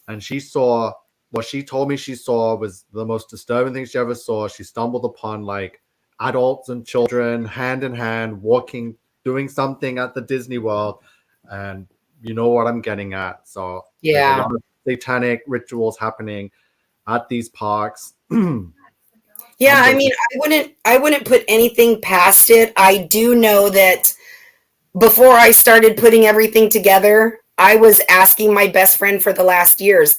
And she saw what she told me she saw was the most disturbing thing she ever saw. She stumbled upon like adults and children hand in hand walking, doing something at the Disney World. And you know what I'm getting at. So yeah, there's a lot of satanic rituals happening at these parks. Yeah, I mean, I wouldn't put anything past it. I do know that before I started putting everything together, I was asking my best friend for the last years,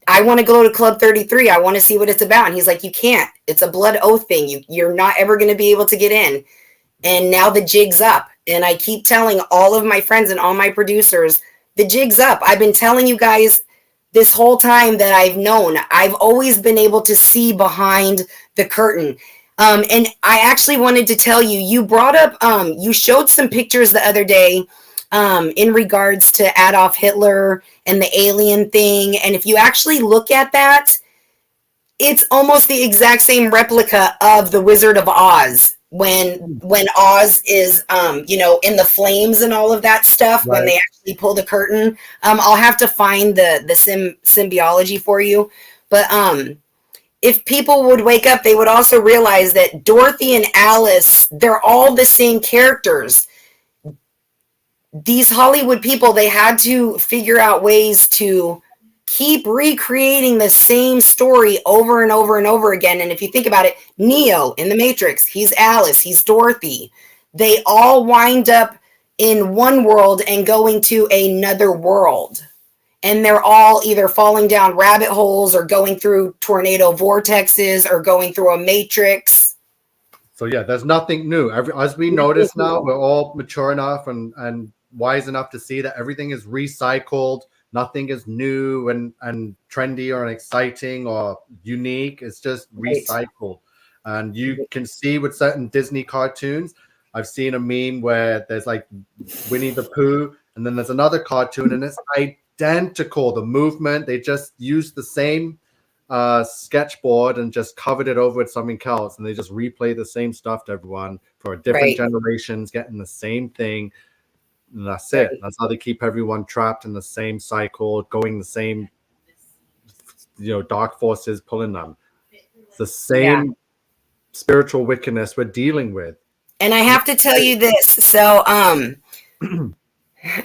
I want to go to Club 33. I want to see what it's about. And he's like, you can't. It's a blood oath thing. You're not ever going to be able to get in. And now the jig's up. And I keep telling all of my friends and all my producers, the jig's up. I've been telling you guys this whole time that I've known. I've always been able to see behind the curtain. And I actually wanted to tell you, you brought up, you showed some pictures the other day in regards to Adolf Hitler and the alien thing. And if you actually look at that, it's almost the exact same replica of the Wizard of Oz when Oz is, in the flames and all of that stuff, right. When they actually pull the curtain. I'll have to find the symbiology for you. But if people would wake up, they would also realize that Dorothy and Alice, they're all the same characters. These Hollywood people, they had to figure out ways to keep recreating the same story over and over and over again. And if you think about it, Neo in the Matrix, he's Alice, he's Dorothy. They all wind up in one world and going to another world. And they're all either falling down rabbit holes or going through tornado vortexes or going through a matrix. So yeah, there's nothing new. As we notice now, we're all mature enough and wise enough to see that everything is recycled. Nothing is new and trendy or exciting or unique. It's just recycled. And you can see with certain Disney cartoons, I've seen a meme where there's like Winnie the Pooh, and then there's another cartoon, and it's identical. The movement, they just used the same sketchboard and just covered it over with something else, and they just replay the same stuff to everyone for different generations, getting the same thing. And that's it. That's how they keep everyone trapped in the same cycle, going the same, dark forces pulling them. It's the same spiritual wickedness we're dealing with. And I have to tell you this. So,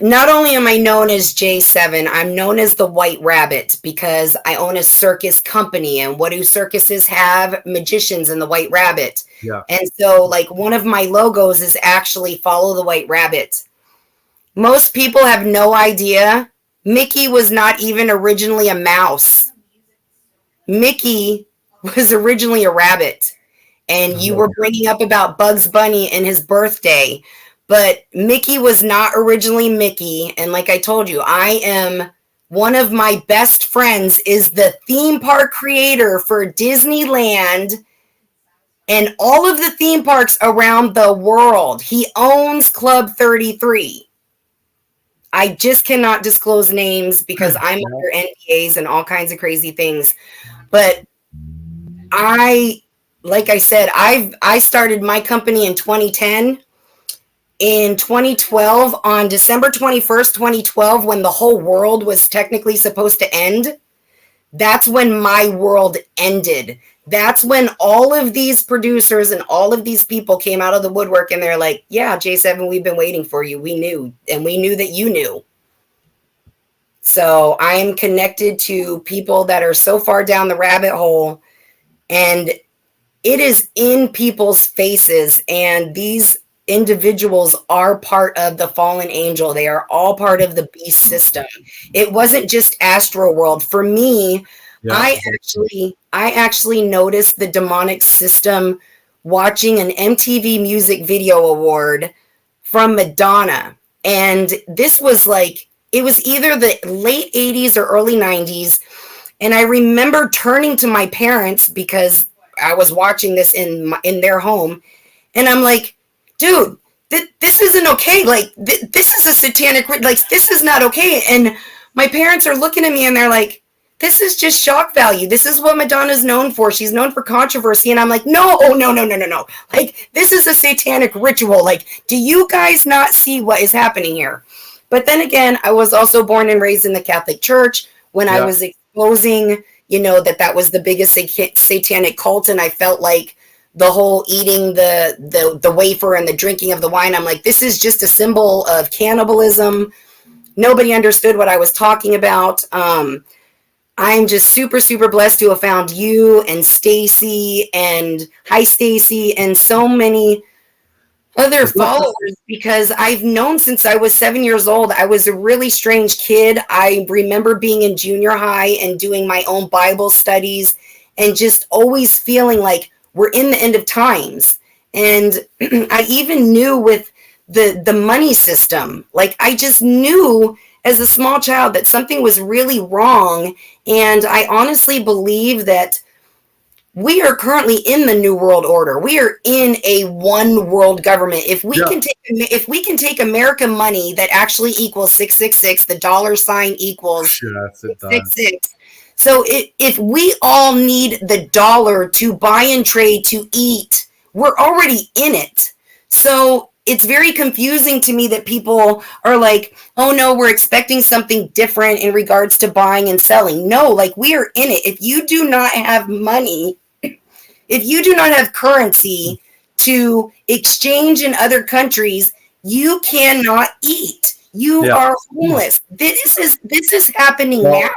not only am I known as J7, I'm known as the White Rabbit because I own a circus company. And what do circuses have? Magicians and the White Rabbit. Yeah. And so, like, one of my logos is actually Follow the White Rabbit. Most people have no idea. Mickey was not even originally a mouse. Mickey was originally a rabbit. And you were bringing up about Bugs Bunny and his birthday. But Mickey was not originally Mickey. And like I told you, I am one of my best friends is the theme park creator for Disneyland and all of the theme parks around the world. He owns Club 33. I just cannot disclose names because I'm under NDAs and all kinds of crazy things. But like I said, I started my company in 2010. In 2012, on December 21st, 2012, when the whole world was technically supposed to end, that's when my world ended. That's when all of these producers and all of these people came out of the woodwork and they're like, yeah, J7, we've been waiting for you. We knew, and we knew that you knew. So I am connected to people that are so far down the rabbit hole, and it is in people's faces, and these individuals are part of the fallen angel. They are all part of the beast system. It wasn't just Astro World. For me, I actually noticed the demonic system watching an MTV Music Video Award from Madonna. And this was like, it was either the late 80s or early 90s. And I remember turning to my parents because I was watching this in their home. And I'm like, dude, this isn't okay. Like, this is a satanic, like, this is not okay. And my parents are looking at me and they're like, this is just shock value. This is what Madonna's known for. She's known for controversy. And I'm like, no. Like, this is a satanic ritual. Like, do you guys not see what is happening here? But then again, I was also born and raised in the Catholic Church when I was exposing, that was the biggest satanic cult. And I felt like the whole eating the wafer and the drinking of the wine, I'm like, this is just a symbol of cannibalism. Nobody understood what I was talking about. I'm just super, super blessed to have found you and Stacy and hi Stacy and so many other followers, because I've known since I was 7 years old. I was a really strange kid. I remember being in junior high and doing my own Bible studies and just always feeling like we're in the end of times. And I even knew with the money system, like I just knew as a small child that something was really wrong. And I honestly believe that we are currently in the New World Order. We are in a one world government. If we can take American money that actually equals 666, the dollar sign equals 666. So if we all need the dollar to buy and trade, to eat, we're already in it. So it's very confusing to me that people are like, oh no, we're expecting something different in regards to buying and selling. No, like we are in it. If you do not have money, if you do not have currency to exchange in other countries, you cannot eat. You are homeless. This is happening now.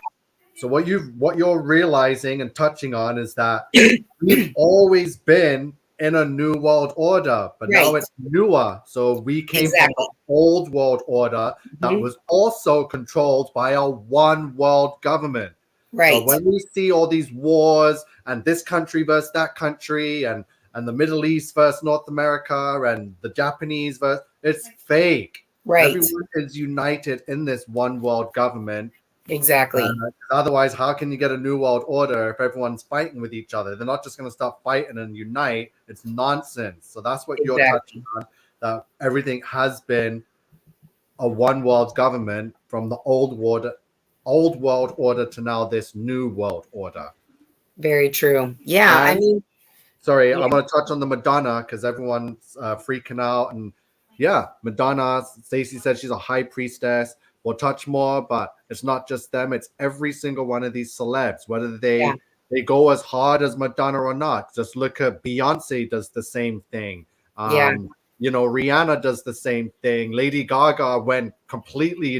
So what you're realizing and touching on is that we've always been in a new world order, but now it's newer. So we came from the old world order that was also controlled by a one world government. Right. So when we see all these wars and this country versus that country and the Middle East versus North America and the Japanese versus, it's fake. Right. Everyone is united in this one world government. Exactly. Otherwise, how can you get a new world order if everyone's fighting with each other? They're not just going to stop fighting and unite. It's nonsense. So that's what you're touching on, that everything has been a one world government from the old world order to now this new world order. Very true. Yeah. Sorry, I'm going to touch on the Madonna because everyone's freaking out. And Madonna, Stacey said she's a high priestess. We'll touch more, but it's not just them. It's every single one of these celebs, whether they go as hard as Madonna or not. Just look at Beyonce does the same thing. Rihanna does the same thing. Lady Gaga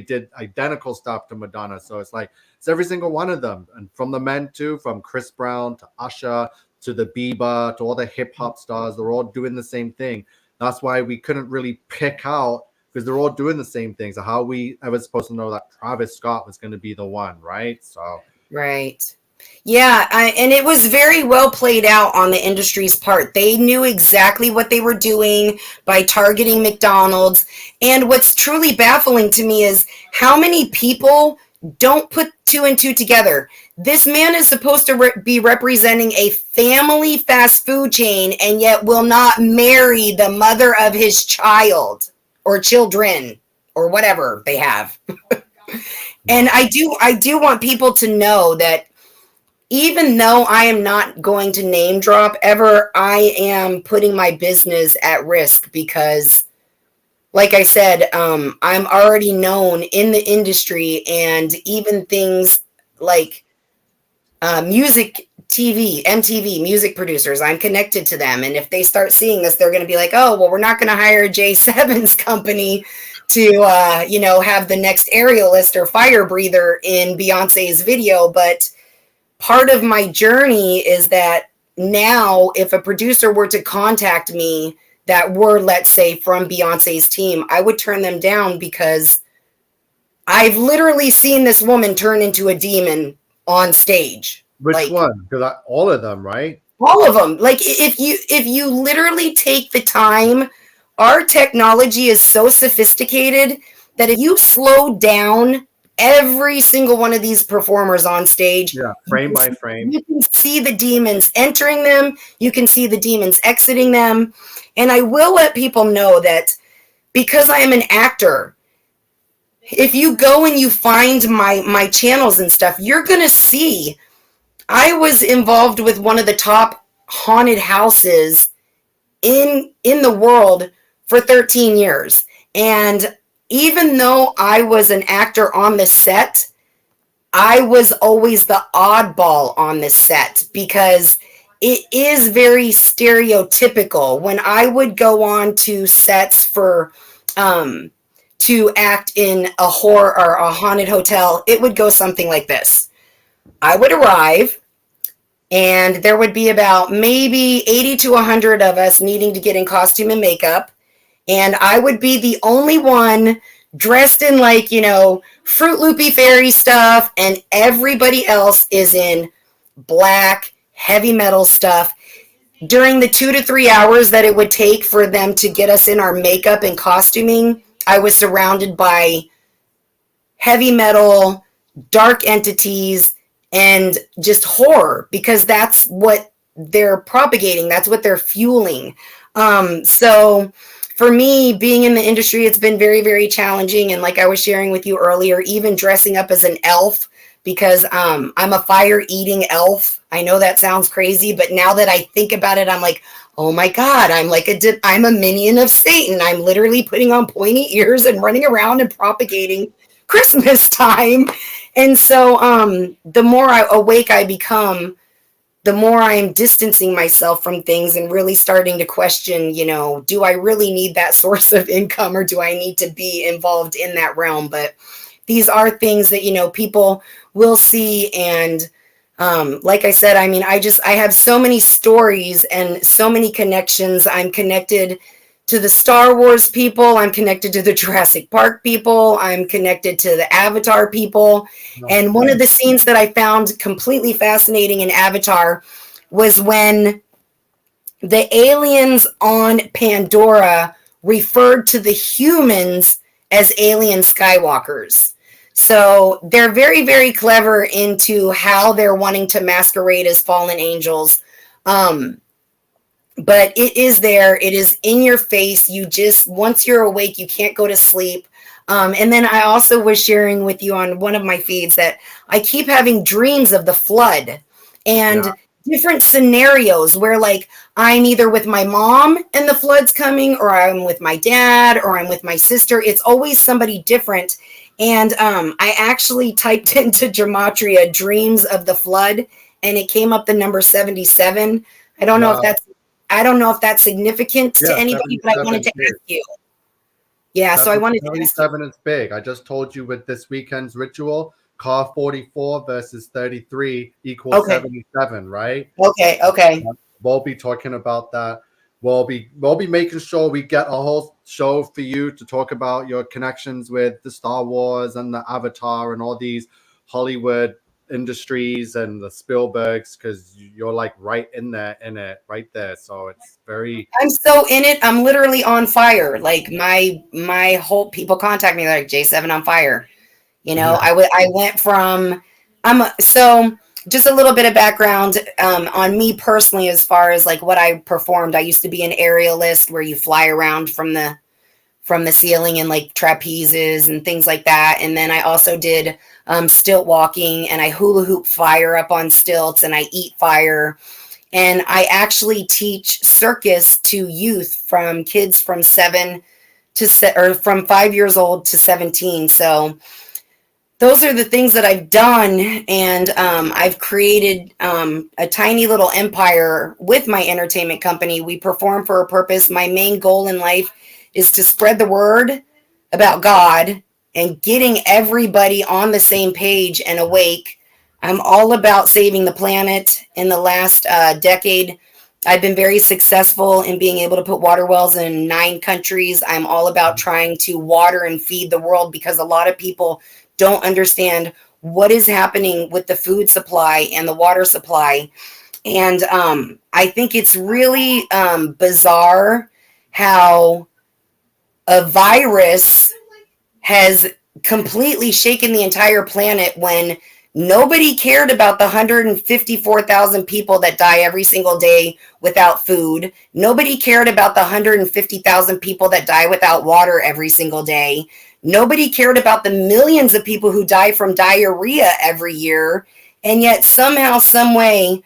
did identical stuff to Madonna. So it's like, it's every single one of them. And from the men too, from Chris Brown to Usher to the Bieber to all the hip hop stars, they're all doing the same thing. That's why we couldn't really pick out, because they're all doing the same things. So how we ever supposed to know that Travis Scott was going to be the one, right? So right. Yeah, and it was very well played out on the industry's part. They knew exactly what they were doing by targeting McDonald's. And what's truly baffling to me is how many people don't put two and two together. This man is supposed to be representing a family fast food chain and yet will not marry the mother of his child or children or whatever they have. And I do want people to know that even though I am not going to name drop ever, I am putting my business at risk because, like I said, I'm already known in the industry, and even things like music, TV, MTV, music producers, I'm connected to them. And if they start seeing this, they're going to be like, oh, well, we're not going to hire J7's company to, have the next aerialist or fire breather in Beyonce's video. But part of my journey is that now if a producer were to contact me that were, let's say, from Beyonce's team, I would turn them down because I've literally seen this woman turn into a demon on stage. Which one? Because all of them, right? All of them. Like if you literally take the time, our technology is so sophisticated that if you slow down every single one of these performers on stage, frame by frame, you can see the demons entering them, you can see the demons exiting them. And I will let people know that because I am an actor, if you go and you find my channels and stuff, you're gonna see I was involved with one of the top haunted houses in the world for 13 years. And even though I was an actor on the set, I was always the oddball on the set because it is very stereotypical. When I would go on to sets for to act in a horror or a haunted hotel, it would go something like this. I would arrive, and there would be about maybe 80 to 100 of us needing to get in costume and makeup. And I would be the only one dressed in Fruit Loopy fairy stuff. And everybody else is in black, heavy metal stuff. During the 2 to 3 hours that it would take for them to get us in our makeup and costuming, I was surrounded by heavy metal, dark entities, and just horror, because that's what they're propagating. That's what they're fueling. So for me, being in the industry, it's been very, very challenging. And like I was sharing with you earlier, even dressing up as an elf, because I'm a fire-eating elf. I know that sounds crazy, but now that I think about it, I'm like, oh my God, I'm a minion of Satan. I'm literally putting on pointy ears and running around and propagating Christmas time. And so the more awake I become, the more I am distancing myself from things and really starting to question, do I really need that source of income, or do I need to be involved in that realm? But these are things that, people will see. And like I said, I have so many stories and so many connections. I'm connected to the Star Wars people. I'm connected to the Jurassic Park people. I'm connected to the Avatar people. And one of the scenes that I found completely fascinating in Avatar was when the aliens on Pandora referred to the humans as alien Skywalkers. So they're very, very clever into how they're wanting to masquerade as fallen angels. But it is there. It is in your face. Once you're awake, you can't go to sleep. And then I also was sharing with you on one of my feeds that I keep having dreams of the flood and different scenarios where I'm either with my mom and the flood's coming, or I'm with my dad, or I'm with my sister. It's always somebody different. And I actually typed into gematria dreams of the flood, and it came up the number 77. I don't know if that's significant to anybody, but I wanted to ask you. Yeah, so I wanted to ask you. 77 is big. I just told you with this weekend's ritual, car 44 versus 33 equals 77, right? Okay. We'll be talking about that. We'll be making sure we get a whole show for you to talk about your connections with the Star Wars and the Avatar and all these Hollywood industries and the Spielbergs, because you're right in it right there. So it's very, I'm so in it. I'm literally on fire. My whole people contact me like, J7 on fire. You know, I went from so just a little bit of background on me personally as far as like what I performed. I used to be an aerialist where you fly around from the ceiling and like trapezes and things like that. And then I also did stilt walking, and I hula hoop fire up on stilts, and I eat fire. And I actually teach circus to youth, from kids from from 5 years old to 17. So those are the things that I've done, and I've created a tiny little empire with my entertainment company. We perform for a purpose. My main goal in life is to spread the word about God and getting everybody on the same page and awake. I'm all about saving the planet. In the last decade, I've been very successful in being able to put water wells in 9 countries. I'm all about trying to water and feed the world, because a lot of people don't understand what is happening with the food supply and the water supply. And I think it's really bizarre how a virus has completely shaken the entire planet when nobody cared about the 154,000 people that die every single day without food. Nobody cared about the 150,000 people that die without water every single day. Nobody cared about the millions of people who die from diarrhea every year. And yet somehow, some way,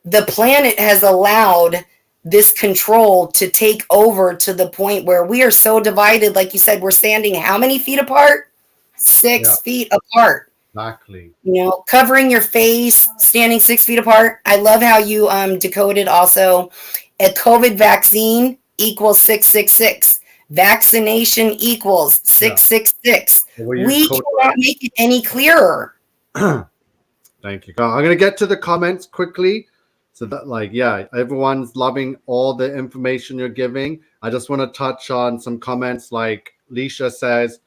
the planet has allowed this control to take over to the point where we are so divided. Like you said, we're standing how many feet apart? 6 feet apart. Exactly. You know, covering your face, standing 6 feet apart. I love how you decoded also a COVID vaccine equals 666. Vaccination equals 666. We cannot make it any clearer. Thank you. I'm going to get to the comments quickly. So that, like, yeah, everyone's loving all the information you're giving. I just want to touch on some comments. Like Leisha says,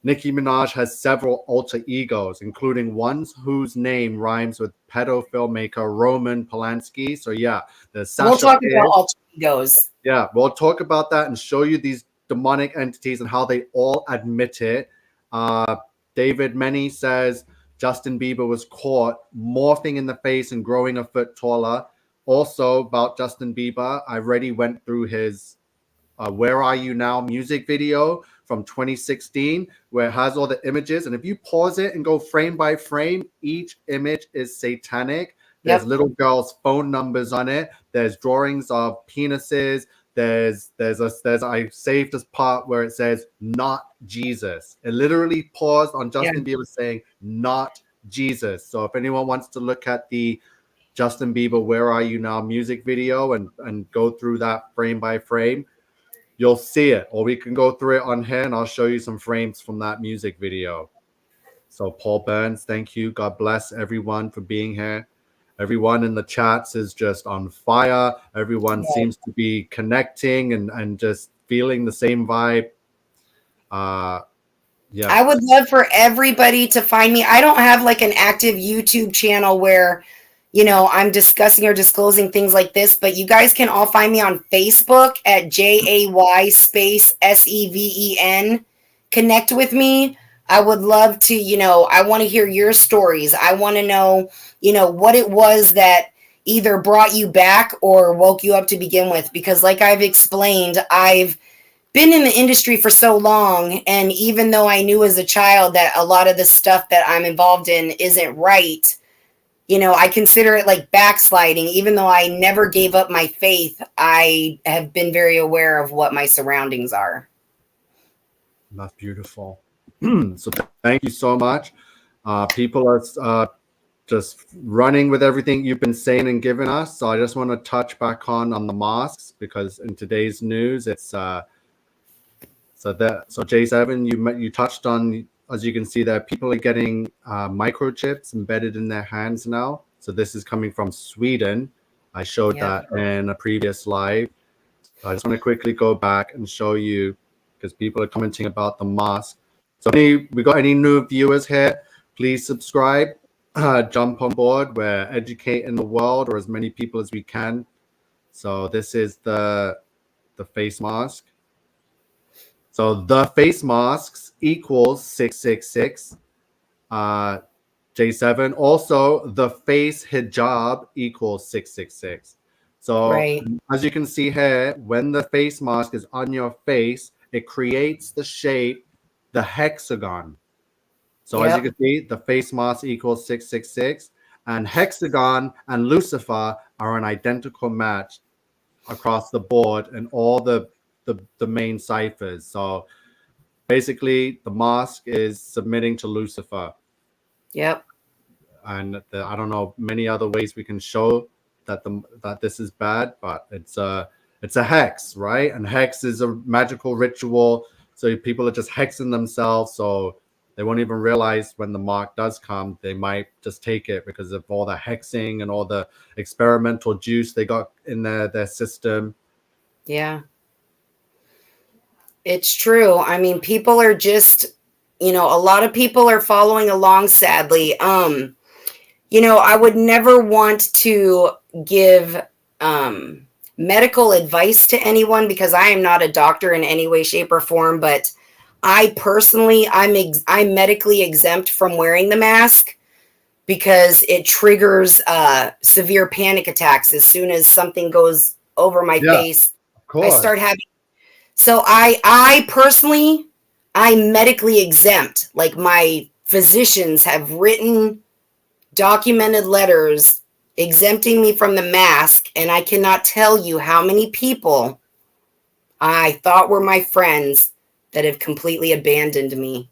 Nicki Minaj has several alter egos, including ones whose name rhymes with pedo filmmaker Roman Polanski. So yeah, there's Sasha. We'll talk about alter egos. Yeah, we'll talk about that and show you these demonic entities and how they all admit it. David Many says Justin Bieber was caught morphing in the face and growing a foot taller. Also about Justin Bieber, I already went through his Where Are You Now music video from 2016, where it has all the images. And if you pause it and go frame by frame, each image is satanic. There's little girls' phone numbers on it. There's drawings of penises. I saved this part where it says not Jesus. It literally paused on Justin Bieber saying not Jesus. So if anyone wants to look at the Justin Bieber Where Are You Now music video and go through that frame by frame, you'll see it. Or we can go through it on here and I'll show you some frames from that music video. So Paul Burns, thank you. God bless everyone for being here. Everyone in the chats is just on fire. Everyone seems to be connecting and just feeling the same vibe. I would love for everybody to find me. I don't have like an active YouTube channel where, you know, I'm discussing or disclosing things like this, but you guys can all find me on Facebook at JAY space SEVEN. Connect with me. I would love to, you know, I want to hear your stories. I want to know, you know, what it was that either brought you back or woke you up to begin with. Because like I've explained, I've been in the industry for so long. And even though I knew as a child that a lot of the stuff that I'm involved in isn't right, you know, I consider it like backsliding. Even though I never gave up my faith, I have been very aware of what my surroundings are. That's beautiful. So thank you so much. People are just running with everything you've been saying and giving us. So I just want to touch back on the masks, because in today's news, it's so J7, you touched on, as you can see there, people are getting microchips embedded in their hands now. So this is coming from Sweden. I showed that in a previous live. So I just want to quickly go back and show you, because people are commenting about the mask. So we got any new viewers here, please subscribe, jump on board. We're educating the world, or as many people as we can. So this is the face mask. So the face masks equals 666. J7. Also, the face hijab equals 666. So Right. as you can see here, when the face mask is on your face, it creates the shape, the hexagon. So as you Yep. can see, the face mask equals 666, and hexagon and Lucifer are an identical match across the board in all the main ciphers. So basically, the mask is submitting to Lucifer. Yep. And I don't know many other ways we can show that this is bad, but it's a hex, right? And hex is a magical ritual, so people are just hexing themselves, so they won't even realize when the mark does come. They might just take it because of all the hexing and all the experimental juice they got in their system. Yeah. It's true. I mean, people are just, a lot of people are following along, sadly. I would never want to give medical advice to anyone because I am not a doctor in any way, shape, or form. But I personally, I'm medically exempt from wearing the mask because it triggers severe panic attacks. As soon as something goes over my Yeah, face, of I start course. having. So I personally, I'm medically exempt. Like my physicians have written documented letters exempting me from the mask, and I cannot tell you how many people I thought were my friends that have completely abandoned me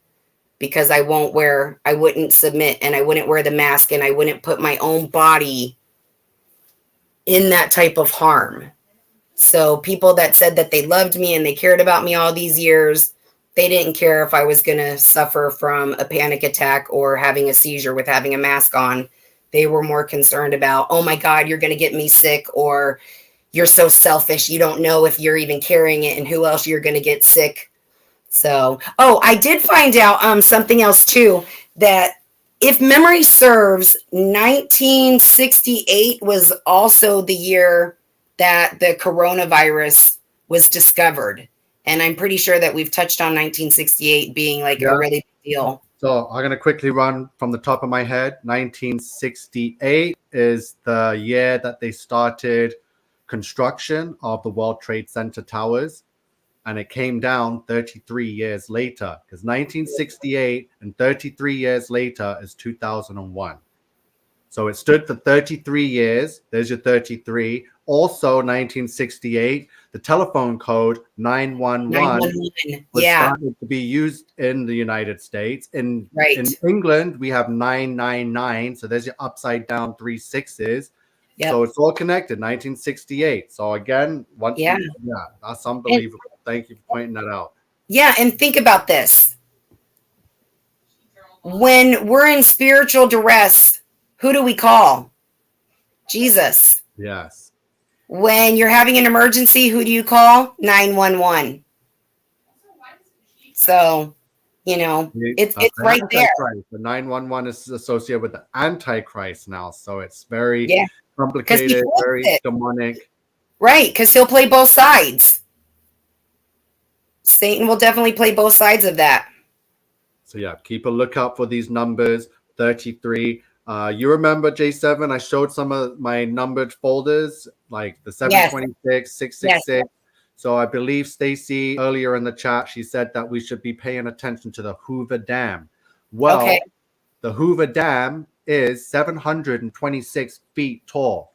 because I wouldn't submit, and I wouldn't wear the mask, and I wouldn't put my own body in that type of harm. So people that said that they loved me and they cared about me all these years, they didn't care if I was going to suffer from a panic attack or having a seizure with having a mask on. They were more concerned about, oh my God, you're going to get me sick, or you're so selfish. You don't know if you're even carrying it and who else you're going to get sick. So, I did find out something else too, that if memory serves, 1968 was also the year that the coronavirus was discovered. And I'm pretty sure that we've touched on 1968 being like a Yeah. really big deal. So I'm going to quickly run from the top of my head. 1968 is the year that they started construction of the World Trade Center towers, and it came down 33 years later, because 1968 and 33 years later is 2001. So it stood for 33 years. There's your 33. Also, 1968, the telephone code 911 911. was Yeah, started to be used in the United States. In right. England, we have 999. So there's your upside down 3 sixes. So Yep. it's all connected. 1968. So again, Yeah. that's And unbelievable. Thank you for pointing that out. yeah, and think about this. When we're in spiritual duress, who do we call? Jesus. Yes. When you're having an emergency, who do you call? 911. So, it's The right there. Antichrist. The 911 is associated with the Antichrist now. So it's very Yeah, because he complicated, flips very it. demonic. Right, because he'll play both sides. Satan will definitely play both sides of that. So yeah, keep a lookout for these numbers. 33. You remember J7? I showed some of my numbered folders, like the Yes, 726, yes. 666. So I believe Stacy earlier in the chat, she said that we should be paying attention to the Hoover Dam. Okay, Well, the Hoover Dam is 726 feet tall.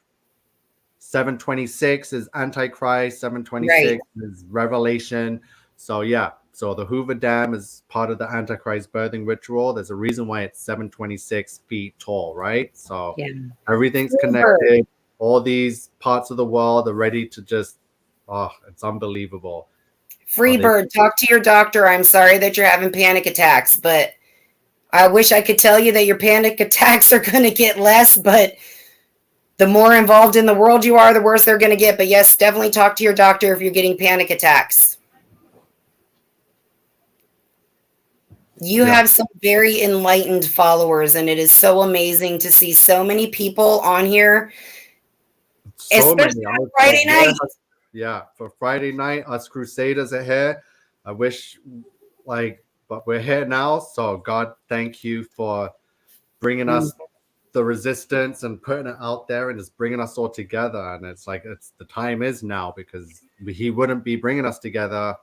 726 is Antichrist, right. 726 is Revelation. So yeah, so the Hoover Dam is part of the Antichrist birthing ritual. There's a reason why it's 726 feet tall, right? So Yeah. everything's Freebird. connected. All these parts of the world are ready to just, it's unbelievable. Freebird, talk to your doctor. I'm sorry that you're having panic attacks, but I wish I could tell you that your panic attacks are going to get less, but the more involved in the world you are, the worse they're going to get. But yes, definitely talk to your doctor if you're getting panic attacks. You Yeah, have some very enlightened followers, and it is so amazing to see so many people on here, so many. especially on Friday night. Yeah, for Friday night, us Crusaders are here. I wish, but we're here now. So God, thank you for bringing us the resistance and putting it out there and just bringing us all together. And it's like, the time is now, because he wouldn't be bringing us together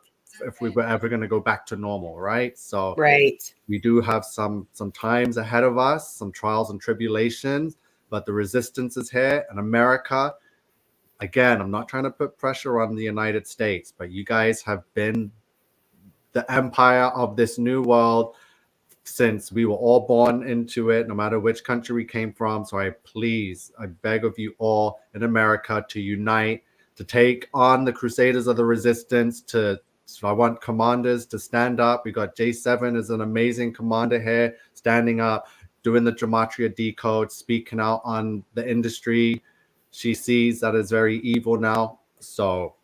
if we were ever going to go back to normal, right? So Right. we do have some times ahead of us, some trials and tribulations, but the resistance is here. And America, again, I'm not trying to put pressure on the United States, but you guys have been the empire of this new world since we were all born into it, no matter which country we came from. So I beg of you all in America to unite, to take on the Crusaders of the Resistance. So I want commanders to stand up. We got J7 as an amazing commander here, standing up, doing the gematria decode, speaking out on the industry she sees that is very evil now. So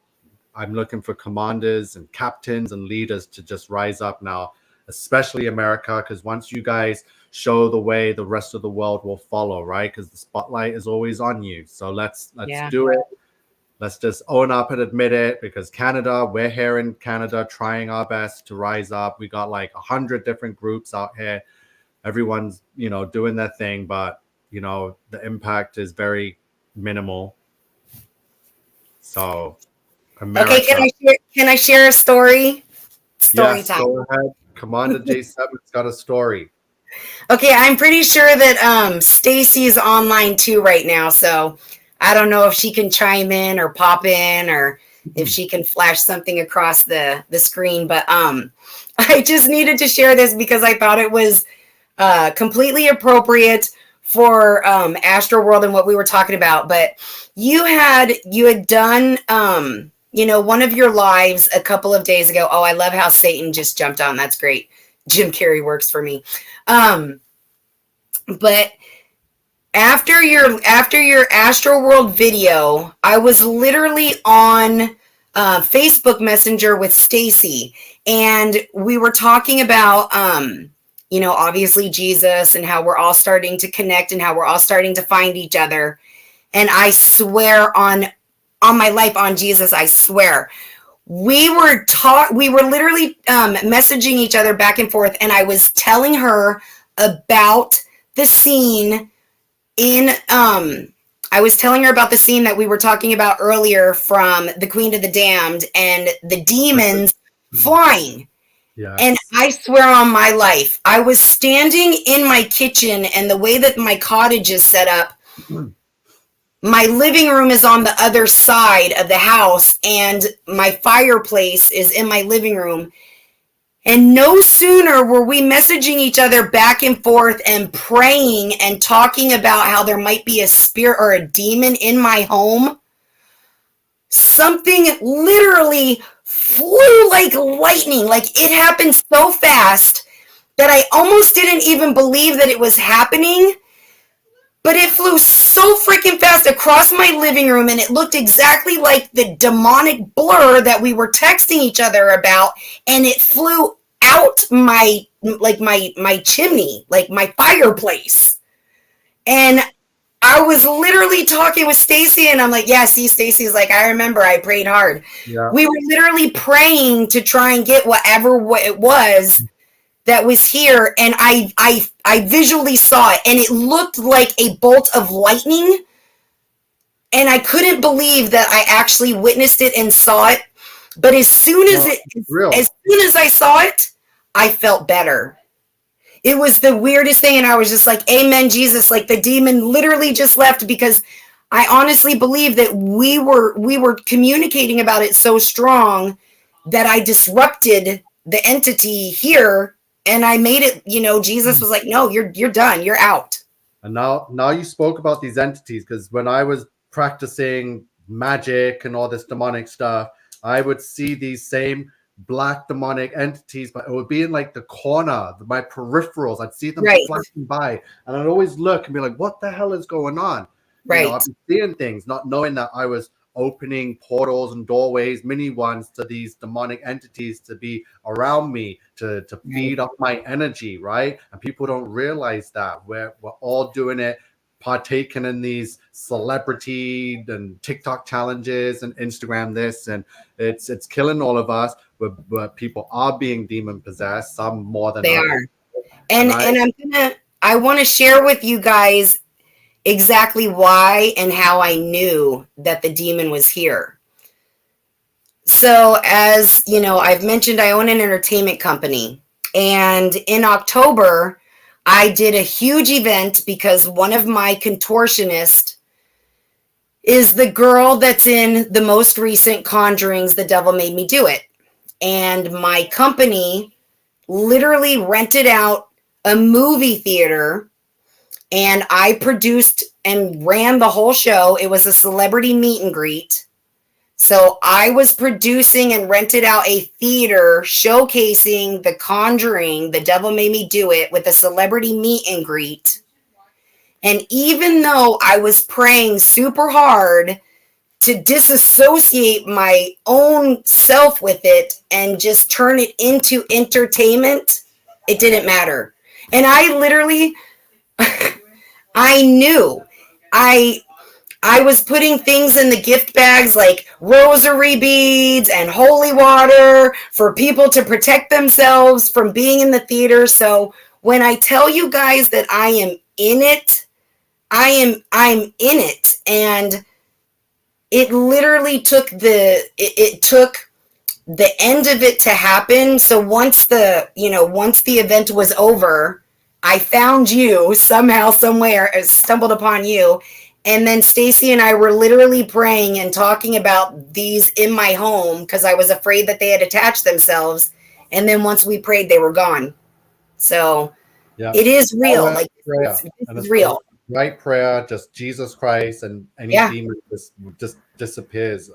I'm looking for commanders and captains and leaders to just rise up now, especially America, because once you guys show the way, the rest of the world will follow, right? Because the spotlight is always on you. So let's do it. Let's just own up and admit it, because Canada, we're here in Canada trying our best to rise up. We got like 100 different groups out here. Everyone's, doing their thing, but, the impact is very minimal. So America. Okay, can I share a story? Story Yes, time. go ahead. Commander J7's got a story. Okay, I'm pretty sure that Stacy is online too right now, so I don't know if she can chime in or pop in, or if she can flash something across the screen, but I just needed to share this because I thought it was completely appropriate for Astro World and what we were talking about. But you had done one of your lives a couple of days ago. Oh, I love how Satan just jumped on. That's great. Jim Carrey works for me. But after your Astro World video, I was literally on Facebook Messenger with Stacy, and we were talking about obviously Jesus, and how we're all starting to connect, and how we're all starting to find each other. And I swear on my life, on Jesus, I swear, we were literally messaging each other back and forth, and I was telling her about the scene I was telling her about the scene that we were talking about earlier from The Queen of the Damned and the demons flying. Yeah. And I swear on my life, I was standing in my kitchen, and the way that my cottage is set up, my living room is on the other side of the house, and my fireplace is in my living room. And no sooner were we messaging each other back and forth and praying and talking about how there might be a spirit or a demon in my home, something literally flew like lightning. Like, it happened so fast that I almost didn't even believe that it was happening. But it flew so freaking fast across my living room, and it looked exactly like the demonic blur that we were texting each other about, and it flew out my chimney, like my fireplace. And I was literally talking with Stacy, and I'm like, yeah, see, Stacy's like, I remember I prayed hard. Yeah. We were literally praying to try and get what it was that was here, and I visually saw it, and it looked like a bolt of lightning, and I couldn't believe that I actually witnessed it and saw it. But as soon as I saw it, I felt better. It was the weirdest thing, and I was just like, amen, Jesus. Like, the demon literally just left, because I honestly believe that we were communicating about it so strong that I disrupted the entity here. And I made it, Jesus was like, no, you're done. You're out. And now you spoke about these entities, because when I was practicing magic and all this demonic stuff, I would see these same black demonic entities, but it would be in like the corner, my peripherals. I'd see them flashing by, and I'd always look and be like, what the hell is going on? Right. I'd be seeing things, not knowing that I was opening portals and doorways, mini ones, to these demonic entities to be around me, to feed off my energy, right? And people don't realize that we're all doing it, partaking in these celebrity and TikTok challenges and Instagram this, and it's killing all of us. but people are being demon possessed, some more than They others. are. And I want to share with you guys exactly why and how I knew that the demon was here. So, as you know, I've mentioned I own an entertainment company. And in October, I did a huge event because one of my contortionists is the girl that's in the most recent Conjurings, The Devil Made Me Do It. And my company literally rented out a movie theater, and I produced and ran the whole show. It was a celebrity meet and greet. So I was producing and rented out a theater showcasing The Conjuring, The Devil Made Me Do It, with a celebrity meet and greet. And even though I was praying super hard to disassociate my own self with it and just turn it into entertainment, it didn't matter. And I literally, I knew I was putting things in the gift bags like rosary beads and holy water for people to protect themselves from being in the theater. So when I tell you guys that I am in it, I'm in it. And it literally took it took the end of it to happen. So once the event was over, I found you somehow, somewhere, stumbled upon you. And then Stacy and I were literally praying and talking about these in my home because I was afraid that they had attached themselves. And then once we prayed, they were gone. So it is real. Like, prayer. This is real. Right prayer, just Jesus Christ, and any demon just disappears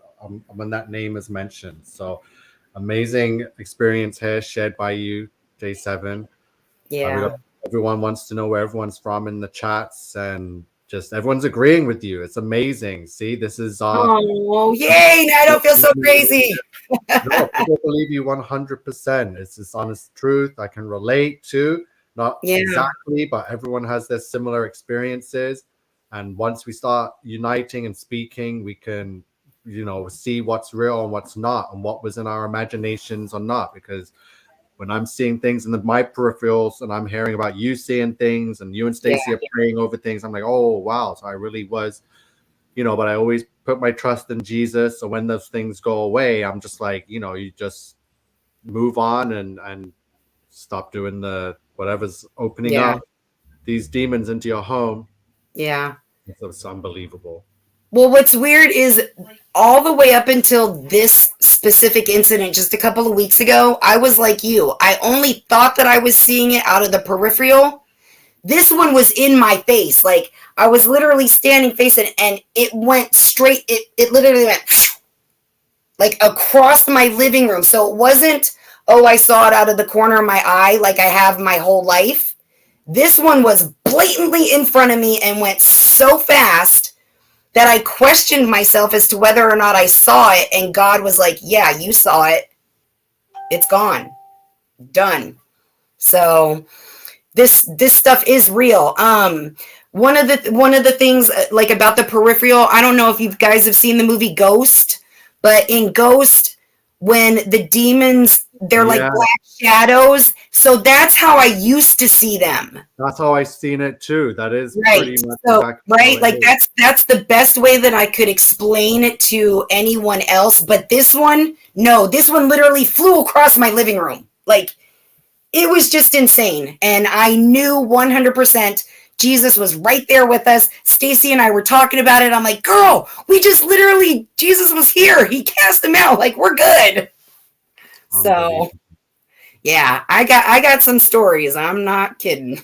when that name is mentioned. So amazing experience here shared by you, J7. Yeah. Everyone wants to know where everyone's from in the chats, and just everyone's agreeing with you. It's amazing. See, this is oh yay! Now I don't feel so crazy. No, people believe you 100%. It's this honest truth. I can relate to, not exactly, but everyone has their similar experiences. And once we start uniting and speaking, we can, see what's real and what's not, and what was in our imaginations or not. Because when I'm seeing things in my peripherals and I'm hearing about you seeing things and you and Stacey are praying over things, I'm like, oh, wow. So I really was, but I always put my trust in Jesus. So when those things go away, I'm just like, you just move on and stop doing the whatever's opening up these demons into your home. Yeah. It's unbelievable. Well, what's weird is all the way up until this specific incident just a couple of weeks ago, I was like you. I only thought that I was seeing it out of the peripheral. This one was in my face. Like, I was literally standing facing it, and it went straight. It literally went like across my living room. So it wasn't, oh, I saw it out of the corner of my eye like I have my whole life. This one was blatantly in front of me and went so fast that I questioned myself as to whether or not I saw it. And God was like, yeah, you saw it. It's gone. Done. So this stuff is real. One of the things like about the peripheral, I don't know if you guys have seen the movie Ghost, but in Ghost, when the demons, they're like black shadows. So that's how I used to see them. That's how I seen it too. That is pretty much like that's the best way that I could explain it to anyone else. But this one literally flew across my living room. Like, it was just insane. And I knew 100% Jesus was right there with us. Stacy and I were talking about it. I'm like, girl, Jesus was here. He cast him out. Like, we're good. So yeah, I got some stories. I'm not kidding.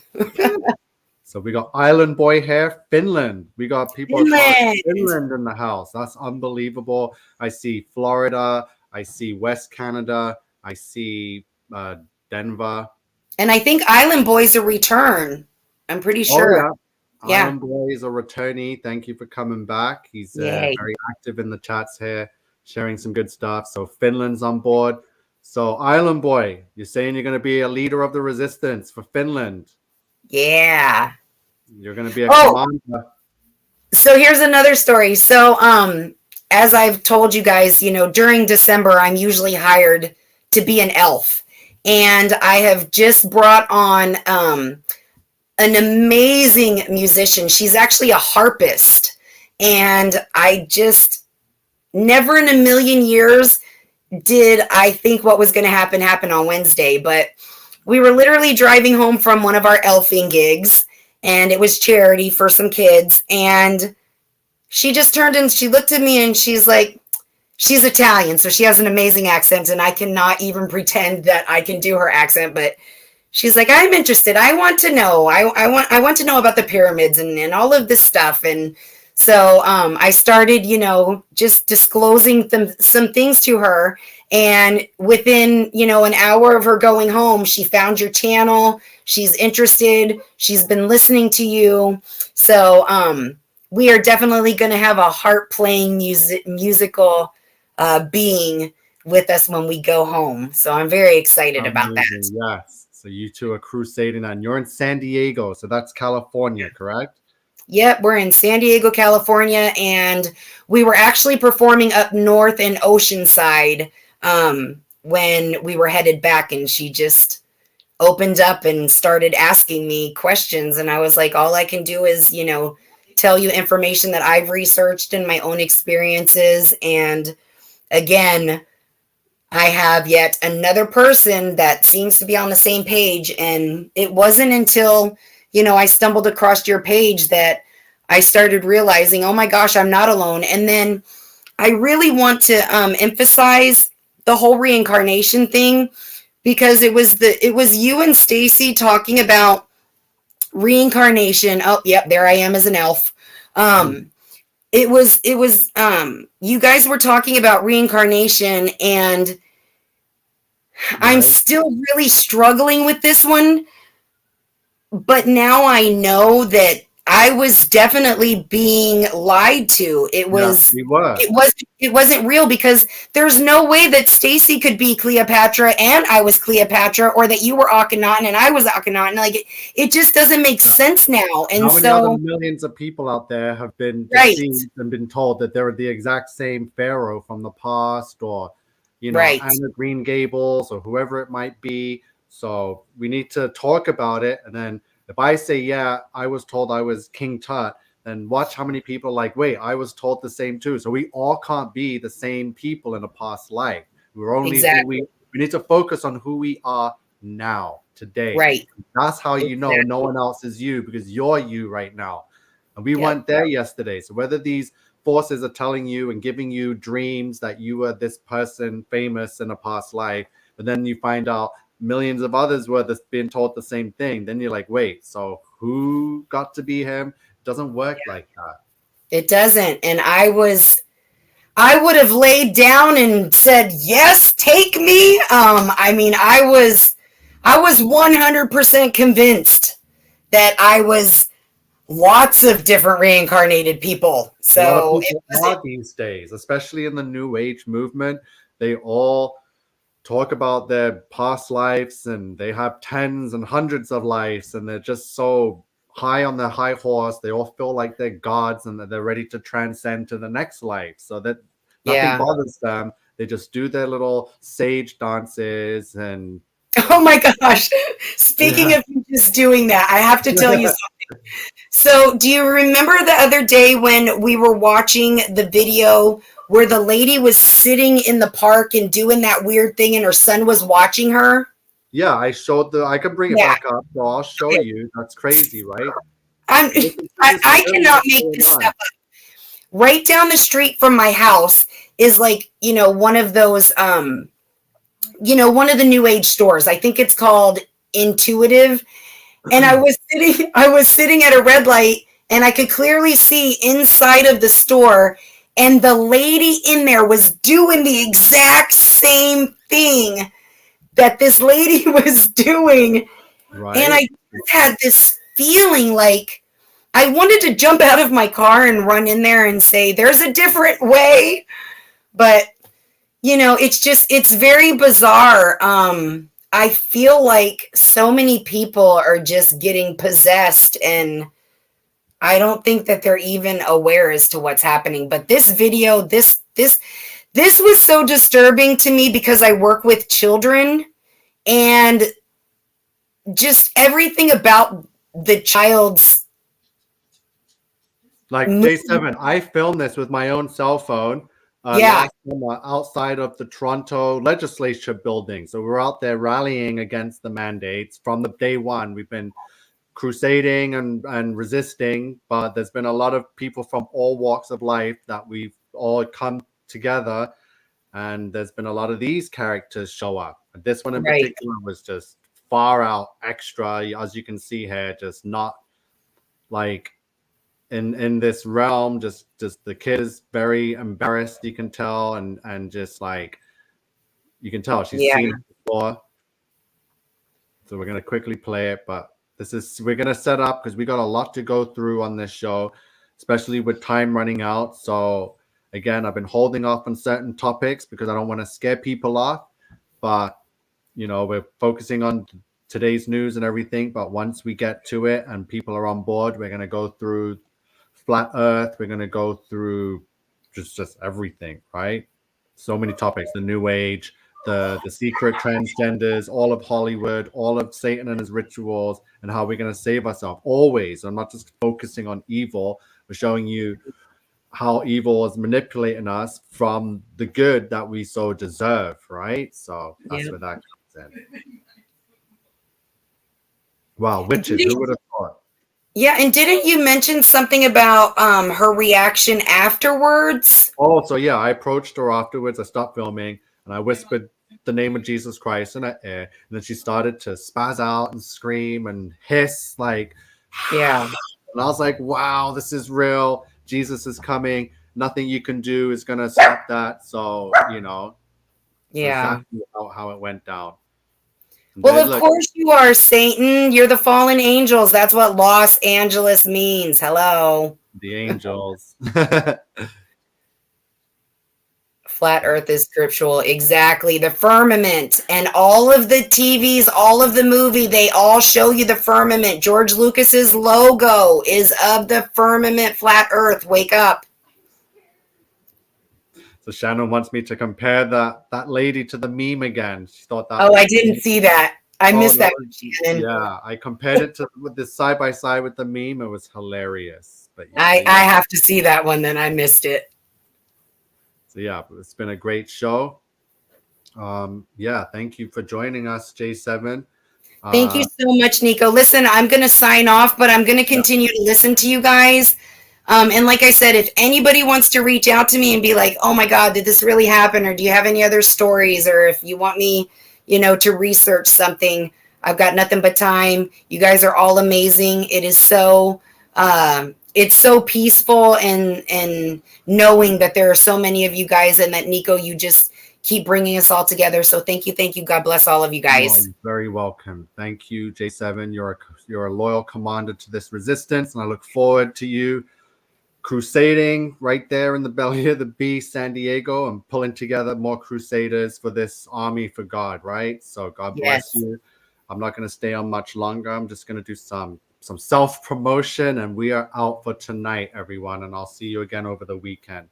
So we got Island Boy here, Finland. We got people from Finland in the house. That's unbelievable. I see Florida. I see West Canada. I see Denver. And I think Island Boy's a return. I'm pretty sure. Yeah. Island Boy is a returnee. Thank you for coming back. He's very active in the chats here, sharing some good stuff. So Finland's on board. So Island Boy, you're saying you're going to be a leader of the resistance for Finland. Yeah. You're going to be a commander. So here's another story. So as I've told you guys, during December, I'm usually hired to be an elf. And I have just brought on an amazing musician. She's actually a harpist. And I just never in a million years did I think what was going to happen on Wednesday. But we were literally driving home from one of our elfing gigs, and it was charity for some kids. And she just turned and she looked at me and she's like, she's Italian, so she has an amazing accent, and I cannot even pretend that I can do her accent, but she's like, I'm interested. I want to know. I want to know about the pyramids and all of this stuff. And so I started, just disclosing some things to her. And within, an hour of her going home, she found your channel. She's interested. She's been listening to you. So we are definitely going to have a harp playing musical being with us when we go home. So I'm very excited about that. Yes. So you two are crusading on. You're in San Diego, so that's California, correct? Yep, we're in San Diego, California, and we were actually performing up north in Oceanside when we were headed back, and she just opened up and started asking me questions, and I was like, all I can do is, tell you information that I've researched in my own experiences. And again, I have yet another person that seems to be on the same page. And it wasn't until, I stumbled across your page that I started realizing, oh my gosh, I'm not alone. And then I really want to emphasize the whole reincarnation thing, because it was you and Stacy talking about reincarnation. Oh, yep, there I am as an elf. It was you guys were talking about reincarnation, and right. I'm still really struggling with this one, but now I know that I was definitely being lied to. It wasn't real, because there's no way that Stacy could be Cleopatra and I was Cleopatra, or that you were Akhenaten and I was Akhenaten. Like it just doesn't make sense now. And how many other millions of people out there have been deceived and been told that they're the exact same pharaoh from the past, or Anna Green Gables, or whoever it might be. So we need to talk about it. And then if I say, yeah, I was told I was King Tut, then watch how many people are like, wait, I was told the same too. So we all can't be the same people in a past life. We're only we need to focus on who we are now, today. Right. That's how you know no one else is you, because you're you right now. And we weren't there yesterday. So whether these forces are telling you and giving you dreams that you were this person famous in a past life, but then you find out millions of others were being told the same thing, then you're like, wait, so who got to be him? It doesn't work like that. It doesn't. And I would have laid down and said, yes, take me. I was 100% convinced that I was lots of different reincarnated people. So these days, especially in the New Age movement, they all talk about their past lives, and they have tens and hundreds of lives, and they're just so high on their high horse. They all feel like they're gods and that they're ready to transcend to the next life, so that nothing bothers them. They just do their little sage dances and oh my gosh, speaking of just doing that, I have to tell you something. So do you remember the other day when we were watching the video where the lady was sitting in the park and doing that weird thing and her son was watching her? Yeah, I showed I can bring it back up, so I'll show you. That's crazy, right? I cannot make this stuff up. Right down the street from my house is like, one of those, one of the New Age stores. I think it's called Intuitive. And I was sitting at a red light, and I could clearly see inside of the store, and the lady in there was doing the exact same thing that this lady was doing. Right. And I just had this feeling like I wanted to jump out of my car and run in there and say, there's a different way. But, it's very bizarre. I feel like so many people are just getting possessed, and I don't think that they're even aware as to what's happening. But this video, this This was so disturbing to me because I work with children, and just everything about the child's Like J7, I filmed this with my own cell phone last summer outside of the Toronto legislature building. So we're out there rallying against the mandates from the day one. We've been crusading and resisting, but there's been a lot of people from all walks of life that we've all come together, and there's been a lot of these characters show up. This one in particular was just far out extra, as you can see here, just not like in this realm. Just the kid is very embarrassed, you can tell, and just like you can tell she's seen it before. So we're gonna quickly play it, but we're gonna set up because we got a lot to go through on this show, especially with time running out. So again, I've been holding off on certain topics because I don't want to scare people off, but we're focusing on today's news and everything. But once we get to it and people are on board, we're going to go through flat earth. We're going to go through just everything, right? So many topics: the new age, the secret transgenders, all of Hollywood, all of Satan and his rituals, and how we're going to save ourselves always. I'm not just focusing on evil. We're showing you how evil is manipulating us from the good that we so deserve, right? So that's where that comes in. Wow, witches, who would have thought? Yeah, and didn't you mention something about her reaction afterwards? Oh, so yeah, I approached her afterwards. I stopped filming and I whispered the name of Jesus Christ in her ear, and then she started to spaz out and scream and hiss like, and I was like, wow, this is real. Jesus is coming. Nothing you can do is going to stop that. So, exactly how it went down. And well, of course you are, Satan. You're the fallen angels. That's what Los Angeles means. Hello. The angels. Flat Earth is scriptural. Exactly. The firmament and all of the TVs, all of the movie, they all show you the firmament. George Lucas's logo is of the firmament. Flat Earth. Wake up. So Shannon wants me to compare that lady to the meme again. She thought that. Oh, I didn't see that. I missed that. Shannon. Yeah, I compared it with this side by side with the meme. It was hilarious. But I have to see that one. Then I missed it. So yeah, it's been a great show. Thank you for joining us, J7. Thank you so much, NiCO. Listen, I'm going to sign off, but I'm going to continue to listen to you guys. And like I said, if anybody wants to reach out to me and be like, oh my God, did this really happen? Or do you have any other stories? Or if you want me, to research something, I've got nothing but time. You guys are all amazing. It is so, it's so peaceful and knowing that there are so many of you guys, and that NiCO, you just keep bringing us all together. So thank you. God bless all of you guys. You're very welcome. Thank you, J7. You're a loyal commander to this resistance, and I look forward to you crusading right there in the belly of the beast, San Diego, and pulling together more crusaders for this army for God, right? So God bless you. I'm not going to stay on much longer. I'm just going to do some self-promotion, and we are out for tonight, everyone, and I'll see you again over the weekend.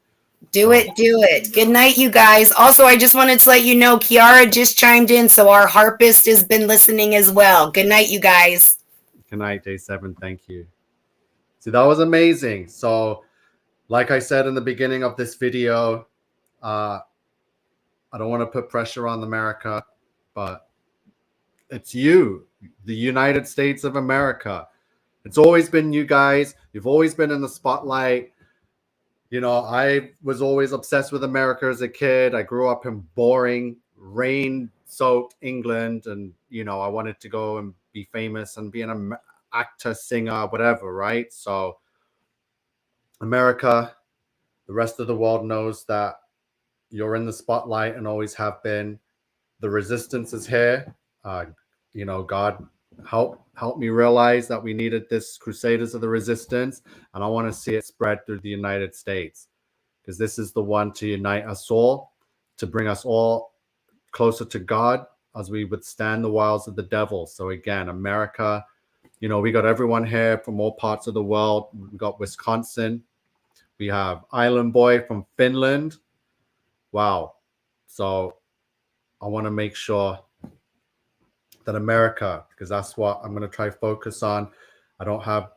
Do it. Good night, you guys. Also, I just wanted to let you know, Kiara just chimed in, so our harpist has been listening as well. Good night, you guys. Good night, J7. Thank you. See, that was amazing. So, like I said in the beginning of this video, I don't want to put pressure on America, but it's you, the United States of America. It's always been you guys. You've always been in the spotlight. I was always obsessed with America as a kid. I grew up in boring, rain-soaked England, and, I wanted to go and be famous and be an actor, singer, whatever, right? So America, the rest of the world knows that you're in the spotlight and always have been. The resistance is here. God help me realize that we needed this Crusaders of the Resistance, and I want to see it spread through the United States, because this is the one to unite us all, to bring us all closer to God as we withstand the wiles of the devil. So again, America, we got everyone here from all parts of the world. We got Wisconsin. We have Island Boy from Finland. wow. So I want to make sure that America, because that's what I'm going to try to focus on. I don't have,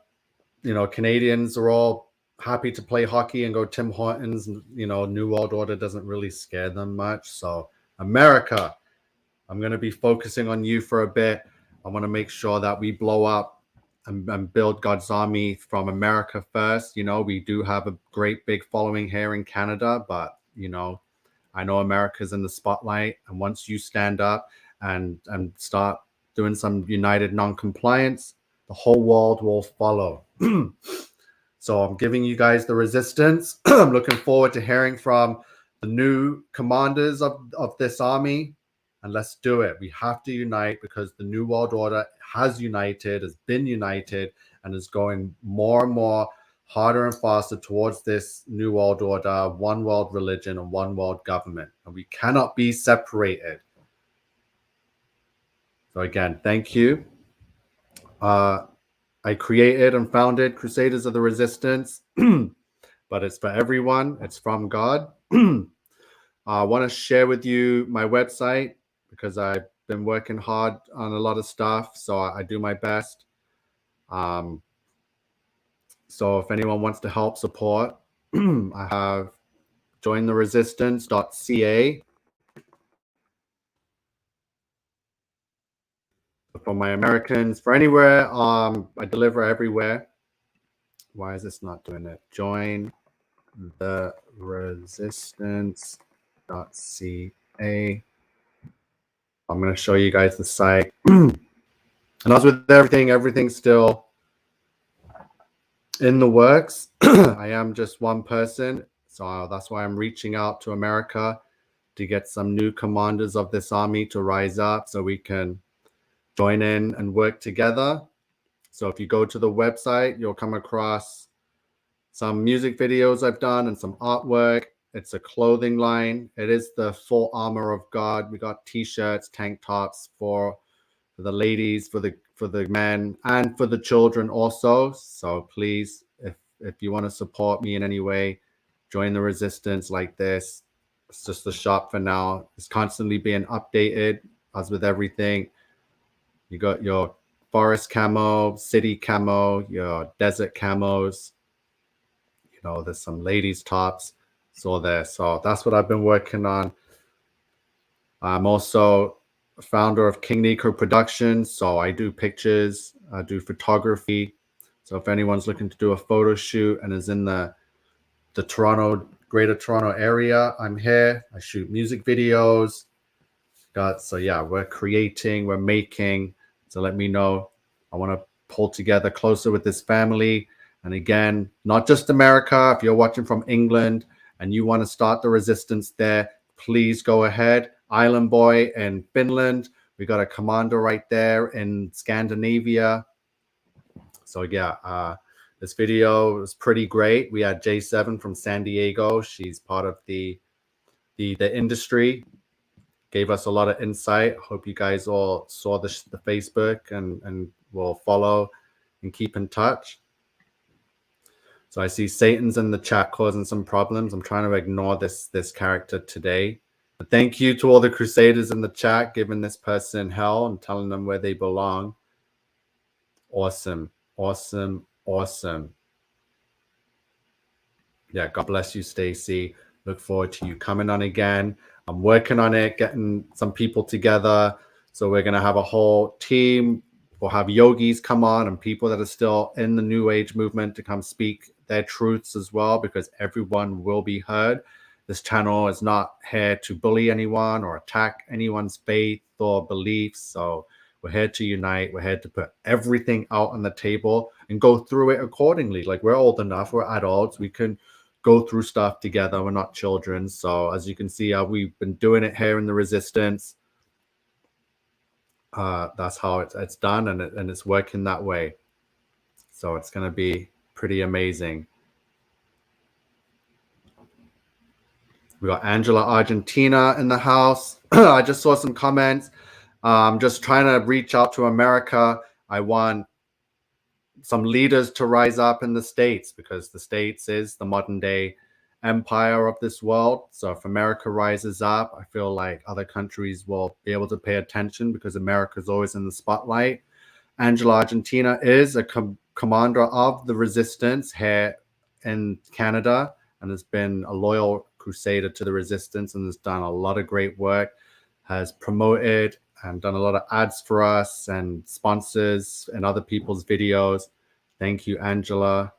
Canadians are all happy to play hockey and go Tim Hortons. New World Order doesn't really scare them much. So America, I'm going to be focusing on you for a bit. I want to make sure that we blow up and build God's army from America first. We do have a great big following here in Canada, but I know America's in the spotlight, and once you stand up and start doing some united non-compliance, the whole world will follow. So I'm giving you guys the resistance. I'm looking forward to hearing from the new commanders of this army, and let's do it. We have to unite, because the New World Order has been united, and is going more and more harder and faster towards this New World Order, one world religion and one world government. And we cannot be separated. So again, thank you. I created and founded Crusaders of the Resistance, but it's for everyone. It's from God. I want to share with you my website, because I've been working hard on a lot of stuff, so I do my best. So if anyone wants to help support, I have jointheresistance.ca. For my Americans, for anywhere, I deliver everywhere. Why is this not doing it? Jointheresistance.ca. I'm going to show you guys the site. And as with everything's still in the works. I am just one person, so that's why I'm reaching out to America to get some new commanders of this army to rise up, so we can join in and work together. So if you go to the website, you'll come across some music videos I've done and some artwork. It's a clothing line. It is the full armor of God. We got t-shirts, tank tops for the ladies, for the men, and for the children also. So please, if you want to support me in any way, join the resistance like this. It's just the shop for now. It's constantly being updated, as with everything. You got your forest camo, city camo, your desert camos. There's some ladies tops. So that's what I've been working on. I'm also a founder of KiNG NiCO Productions. So I do pictures, I do photography. So if anyone's looking to do a photo shoot and is in the Greater Toronto area, I'm here. I shoot music videos. We're creating, we're making. So let me know. I want to pull together closer with this family. And again, not just America. If you're watching from England and you want to start the resistance there, please go ahead. Island Boy in Finland. We got a commander right there in Scandinavia. So this video was pretty great. We had J7 from San Diego. She's part of the industry. Gave us a lot of insight. Hope you guys all saw the Facebook and will follow and keep in touch. So I see Satan's in the chat causing some problems. I'm trying to ignore this character today. But thank you to all the Crusaders in the chat, giving this person hell and telling them where they belong. Awesome, awesome, awesome. Yeah, God bless you, Stacy. Look forward to you coming on again. I'm working on it, getting some people together. So we're going to have a whole team. We'll have yogis come on and people that are still in the New Age movement to come speak their truths as well, because everyone will be heard. This channel is not here to bully anyone or attack anyone's faith or beliefs. So we're here to unite. We're here to put everything out on the table and go through it accordingly. Like, we're old enough, we're adults, we can go through stuff together. We're not children. So as you can see, we've been doing it here in the resistance. That's how it's done, and it's working that way. So it's going to be pretty amazing. We got Angela Argentina in the house. I just saw some comments. I'm just trying to reach out to America. I want some leaders to rise up in the States, because the States is the modern day empire of this world. So if America rises up, I feel like other countries will be able to pay attention because America is always in the spotlight. Angela Argentina is a commander of the resistance here in Canada and has been a loyal crusader to the resistance and has done a lot of great work, has promoted and done a lot of ads for us and sponsors and other people's videos. Thank you, Angela.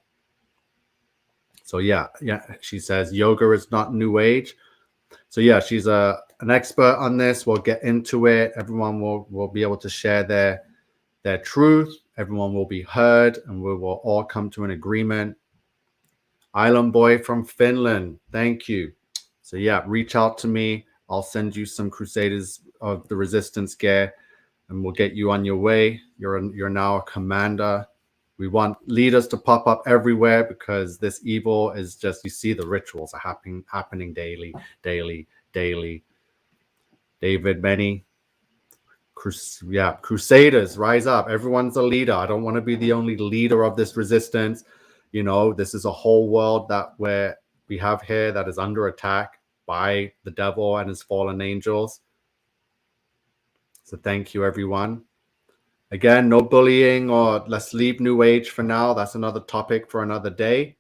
So yeah, she says yoga is not new age. So yeah, she's an expert on this. We'll get into it. Everyone will be able to share their truth. Everyone will be heard, and we will all come to an agreement. Island Boy from Finland, thank you. So yeah, reach out to me. I'll send you some Crusaders of the Resistance gear, and we'll get you on your way. You're now a commander. We want leaders to pop up everywhere because this evil is just, you see the rituals are happening daily. David, many. Crusaders, rise up. Everyone's a leader. I don't want to be the only leader of this resistance. You know, this is a whole world where we have here that is under attack by the devil and his fallen angels. So thank you, everyone. Again, no bullying, or let's leave New Age for now. That's another topic for another day.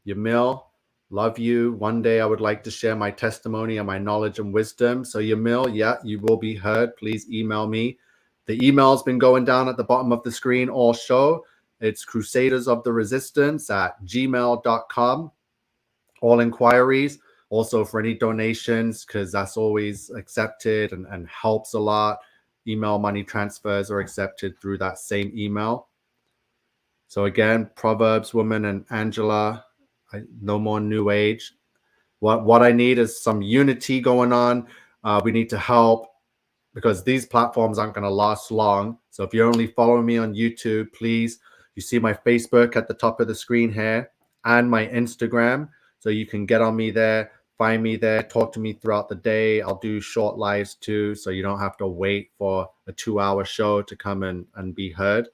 Yamil, love you. One day I would like to share my testimony and my knowledge and wisdom. So Yamil, yeah, you will be heard. Please email me. The email's been going down at the bottom of the screen all show. It's crusadersoftheresistance@gmail.com. All inquiries. Also for any donations, because that's always accepted and helps a lot. Email money transfers are accepted through that same email. So again, Proverbs woman and Angela, no more New Age. What I need is some unity going on. We need to help because these platforms aren't going to last long. So if you're only following me on YouTube, please, you see my Facebook at the top of the screen here and my Instagram. So you can get on me there, find me there, talk to me throughout the day. I'll do short lives too, so you don't have to wait for a 2-hour show to come and be heard.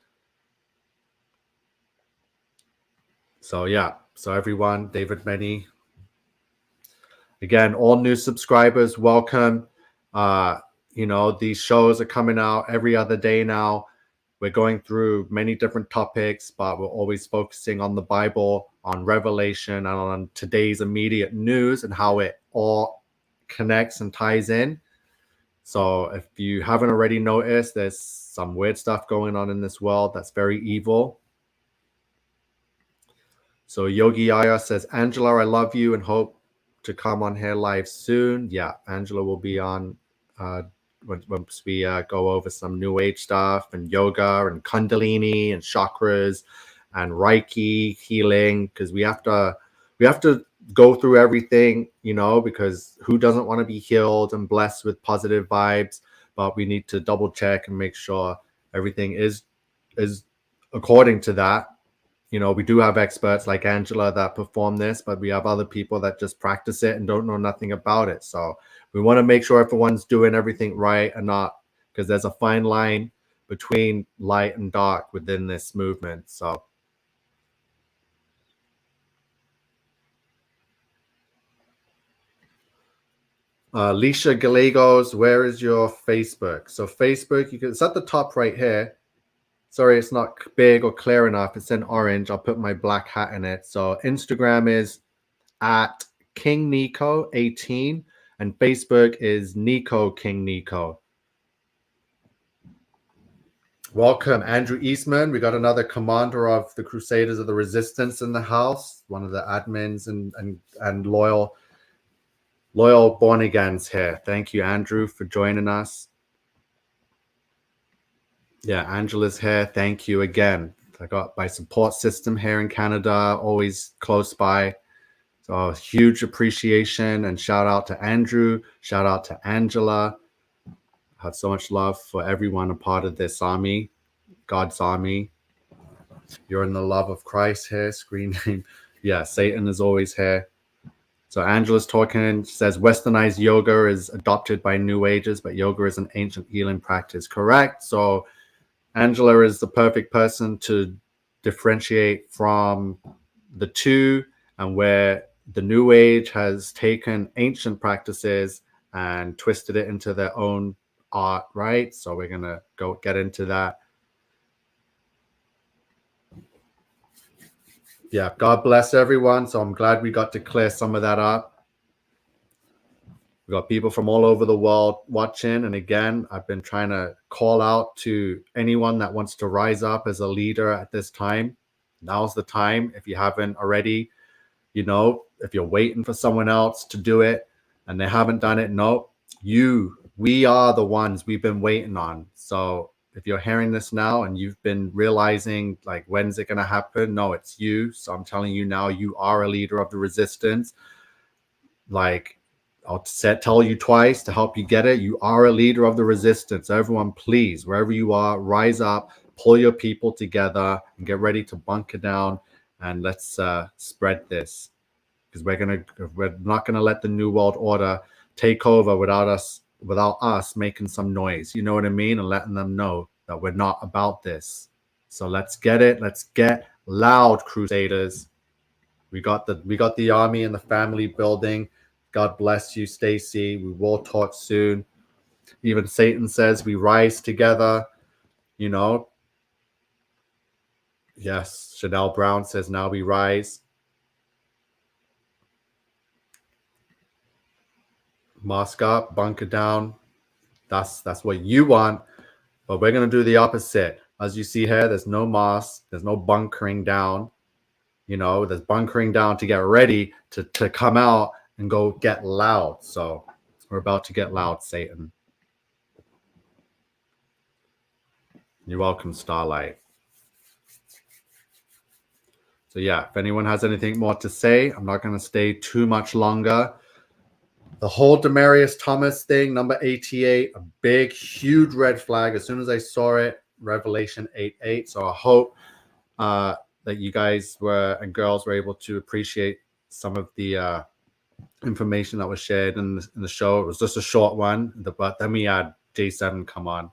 So yeah, so everyone, David Many. Again, all new subscribers, welcome. You know, these shows are coming out every other day now. We're going through many different topics, but we're always focusing on the Bible, on Revelation, and on today's immediate news and how it all connects and ties in. So if you haven't already noticed, there's some weird stuff going on in this world that's very evil. So Yogi Aya says, Angela, I love you and hope to come on here live soon. Yeah, Angela will be on once we go over some New Age stuff and yoga and Kundalini and chakras and Reiki healing, because we have to go through everything, you know, because who doesn't want to be healed and blessed with positive vibes? But we need to double check and make sure everything is according to that. You know, we do have experts like Angela that perform this, but we have other people that just practice it and don't know nothing about it. So we want to make sure everyone's doing everything right and not, because there's a fine line between light and dark within this movement. So Alicia Gallegos, where is your Facebook? So Facebook, it's at the top right here. Sorry, it's not big or clear enough. It's in orange. I'll put my black hat in it. So Instagram is at KiNG NiCO 18 and Facebook is NiCO KiNG NiCO. Welcome, Andrew Eastman. We got another commander of the Crusaders of the Resistance in the house. One of the admins and loyal born-agains here. Thank you, Andrew, for joining us. Yeah, Angela's here. Thank you again. I got my support system here in Canada, always close by. So huge appreciation and shout out to Andrew. Shout out to Angela. I have so much love for everyone a part of this army, God's army. You're in the love of Christ here. Screen name. Yeah, Satan is always here. So Angela's talking, says westernized yoga is adopted by New Ages, but yoga is an ancient healing practice. Correct. So Angela is the perfect person to differentiate from the two and where the New Age has taken ancient practices and twisted it into their own art, right? So we're going to go get into that. Yeah, God bless everyone. So I'm glad we got to clear some of that up. We got people from all over the world watching. And again, I've been trying to call out to anyone that wants to rise up as a leader at this time. Now's the time. If you haven't already, you know, if you're waiting for someone else to do it and they haven't done it, no, we are the ones we've been waiting on. So if you're hearing this now and you've been realizing, like, when's it going to happen? No, it's you. So I'm telling you now, you are a leader of the resistance. Like, I'll tell you twice to help you get it. You are a leader of the resistance. Everyone, please, wherever you are, rise up, pull your people together, and get ready to bunker down. And let's spread this, because we're not gonna let the New World Order take over without us making some noise. You know what I mean? And letting them know that we're not about this. So let's get it. Let's get loud, Crusaders. We got the army and the family building. God bless you, Stacy. We will talk soon. Even Satan says we rise together, you know. Yes, Chanel Brown says now we rise. Mask up, bunker down. That's what you want, but we're going to do the opposite. As you see here, there's no mask, there's no bunkering down. You know, there's bunkering down to get ready to come out and go get loud. So we're about to get loud, Satan. You're welcome, Starlight. So yeah, if anyone has anything more to say, I'm not going to stay too much longer. The whole deMARYius Thomas thing, number 88, a big, huge red flag. As soon as I saw it, Revelation 8:8. So I hope that you guys and girls were able to appreciate some of the information that was shared in the show. It was just a short one, but then we had J7 come on.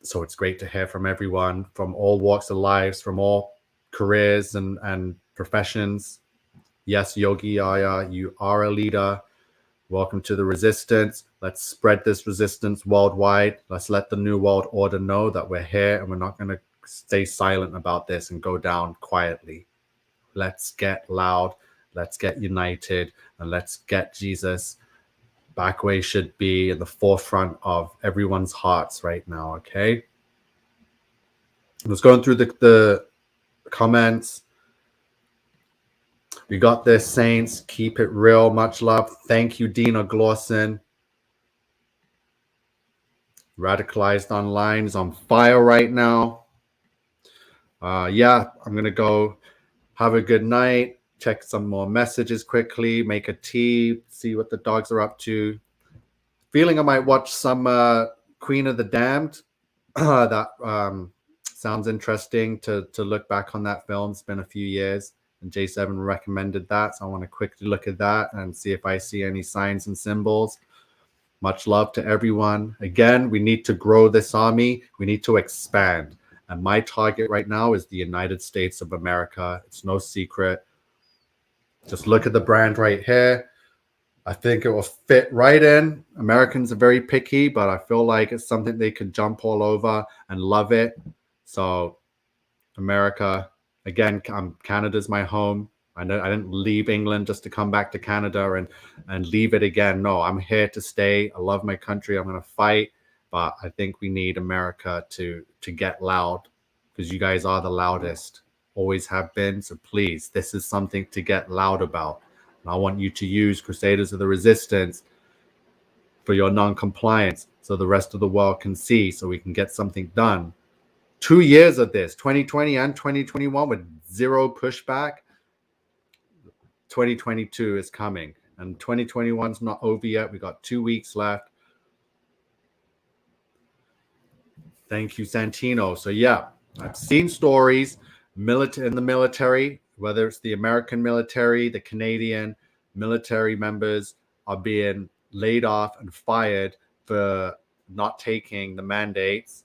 So it's great to hear from everyone, from all walks of lives, from all careers and professions. Yes, Yogi Yaya, you are a leader. Welcome to the resistance. Let's spread this resistance worldwide. Let's let the New World Order know that we're here and we're not going to stay silent about this and go down quietly. Let's get loud. Let's get united, and let's get Jesus back where he should be, in the forefront of everyone's hearts right now, okay? I was going through the comments. We got this, Saints. Keep it real. Much love. Thank you, Dina Glawson. Radicalized Online is on fire right now. Yeah, I'm going to go have a good night. Check some more messages quickly. Make a tea. See what the dogs are up to. Feeling I might watch some Queen of the Damned. That sounds interesting to look back on that film. It's been a few years, and J7 recommended that, so I want to quickly look at that and see if I see any signs and symbols. Much love to everyone. Again, we need to grow this army. We need to expand. And my target right now is the United States of America. It's no secret. Just look at the brand right here. I think it will fit right in. Americans are very picky, but I feel like it's something they could jump all over and love it. So America, again, Canada's my home. I know I didn't leave England just to come back to Canada and leave it again. No, I'm here to stay. I love my country. I'm going to fight. But I think we need America to get loud, because you guys are the loudest. Always have been. So please, this is something to get loud about. And I want you to use Crusaders of the Resistance for your non-compliance, so the rest of the world can see, so we can get something done. 2 years of this, 2020 and 2021, with zero pushback. 2022 is coming, and 2021 is not over yet. We got 2 weeks left. Thank you, Santino. So yeah, I've seen stories in the military, whether it's the American military, the Canadian military members are being laid off and fired for not taking the mandates.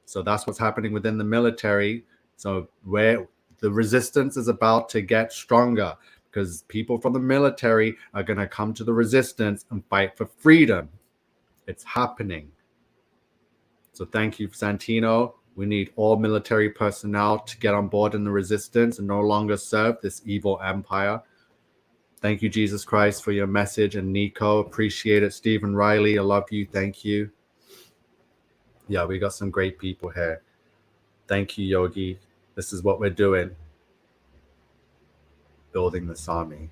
So that's what's happening within the military. So where the resistance is about to get stronger. because people from the military are going to come to the resistance and fight for freedom. It's happening. So thank you, Santino. We need all military personnel to get on board in the resistance and no longer serve this evil empire. Thank you, Jesus Christ, for your message. And NiCO, appreciate it. Stephen Riley, I love you. Thank you. Yeah, we got some great people here. Thank you, Yogi. This is what we're doing. Building this army.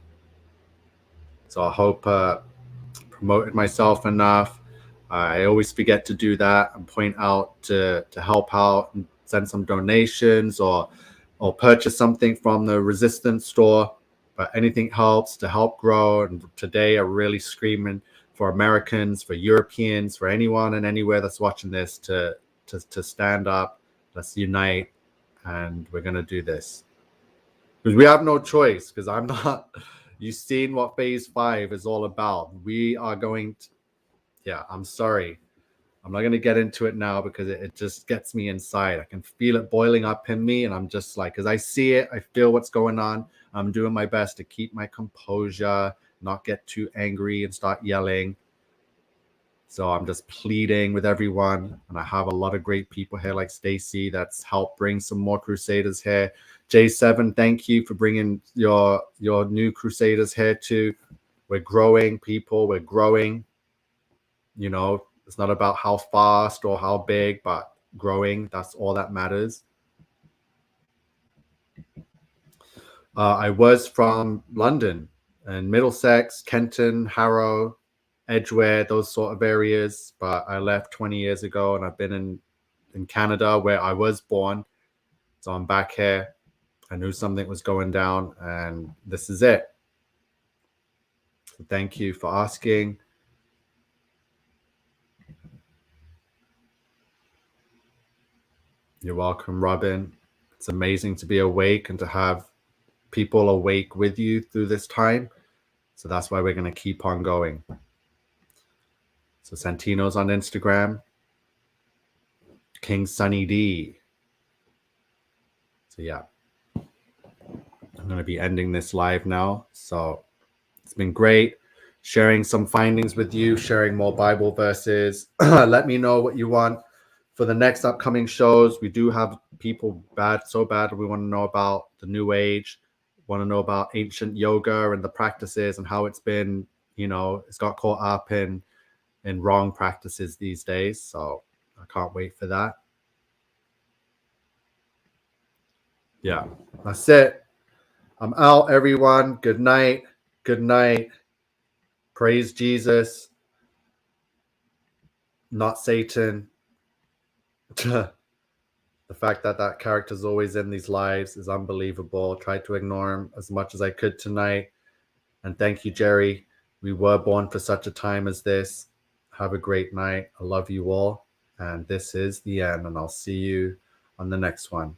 So I hope promoted myself enough. I always forget to do that and point out to help out and send some donations or purchase something from the resistance store. But anything helps to help grow. And today I'm really screaming for Americans, for Europeans, for anyone and anywhere that's watching this to stand up. Let's unite, and we're gonna do this. Because we have no choice, because I'm not, you've seen what phase 5 is all about. We are going to, yeah, I'm sorry. I'm not going to get into it now because it just gets me inside. I can feel it boiling up in me, and I'm just like, because I see it, I feel what's going on. I'm doing my best to keep my composure, not get too angry and start yelling. So I'm just pleading with everyone, and I have a lot of great people here like Stacy that's helped bring some more Crusaders here. J7, thank you for bringing your new Crusaders here too. We're growing, people. We're growing. You know, it's not about how fast or how big, but growing. That's all that matters. I was from London and Middlesex, Kenton, Harrow, Edgware, those sort of areas. But I left 20 years ago, and I've been in Canada where I was born. So I'm back here. I knew something was going down, and this is it. So thank you for asking. You're welcome, Robin. It's amazing to be awake and to have people awake with you through this time. So that's why we're going to keep on going. So Santino's on Instagram. King Sunny D. So yeah. I'm going to be ending this live now. So it's been great sharing some findings with you, sharing more Bible verses. Let me know what you want for the next upcoming shows. We do have people so bad. We want to know about the New Age, want to know about ancient yoga and the practices and how it's been, you know, it's got caught up in wrong practices these days. So I can't wait for that. Yeah, that's it. I'm out, everyone. Good night. Good night. Praise Jesus, not Satan. The fact that character's always in these lives is unbelievable. Tried to ignore him as much as I could tonight. And thank you, Jerry. We were born for such a time as this. Have a great night. I love you all. And this is the end. And I'll see you on the next one.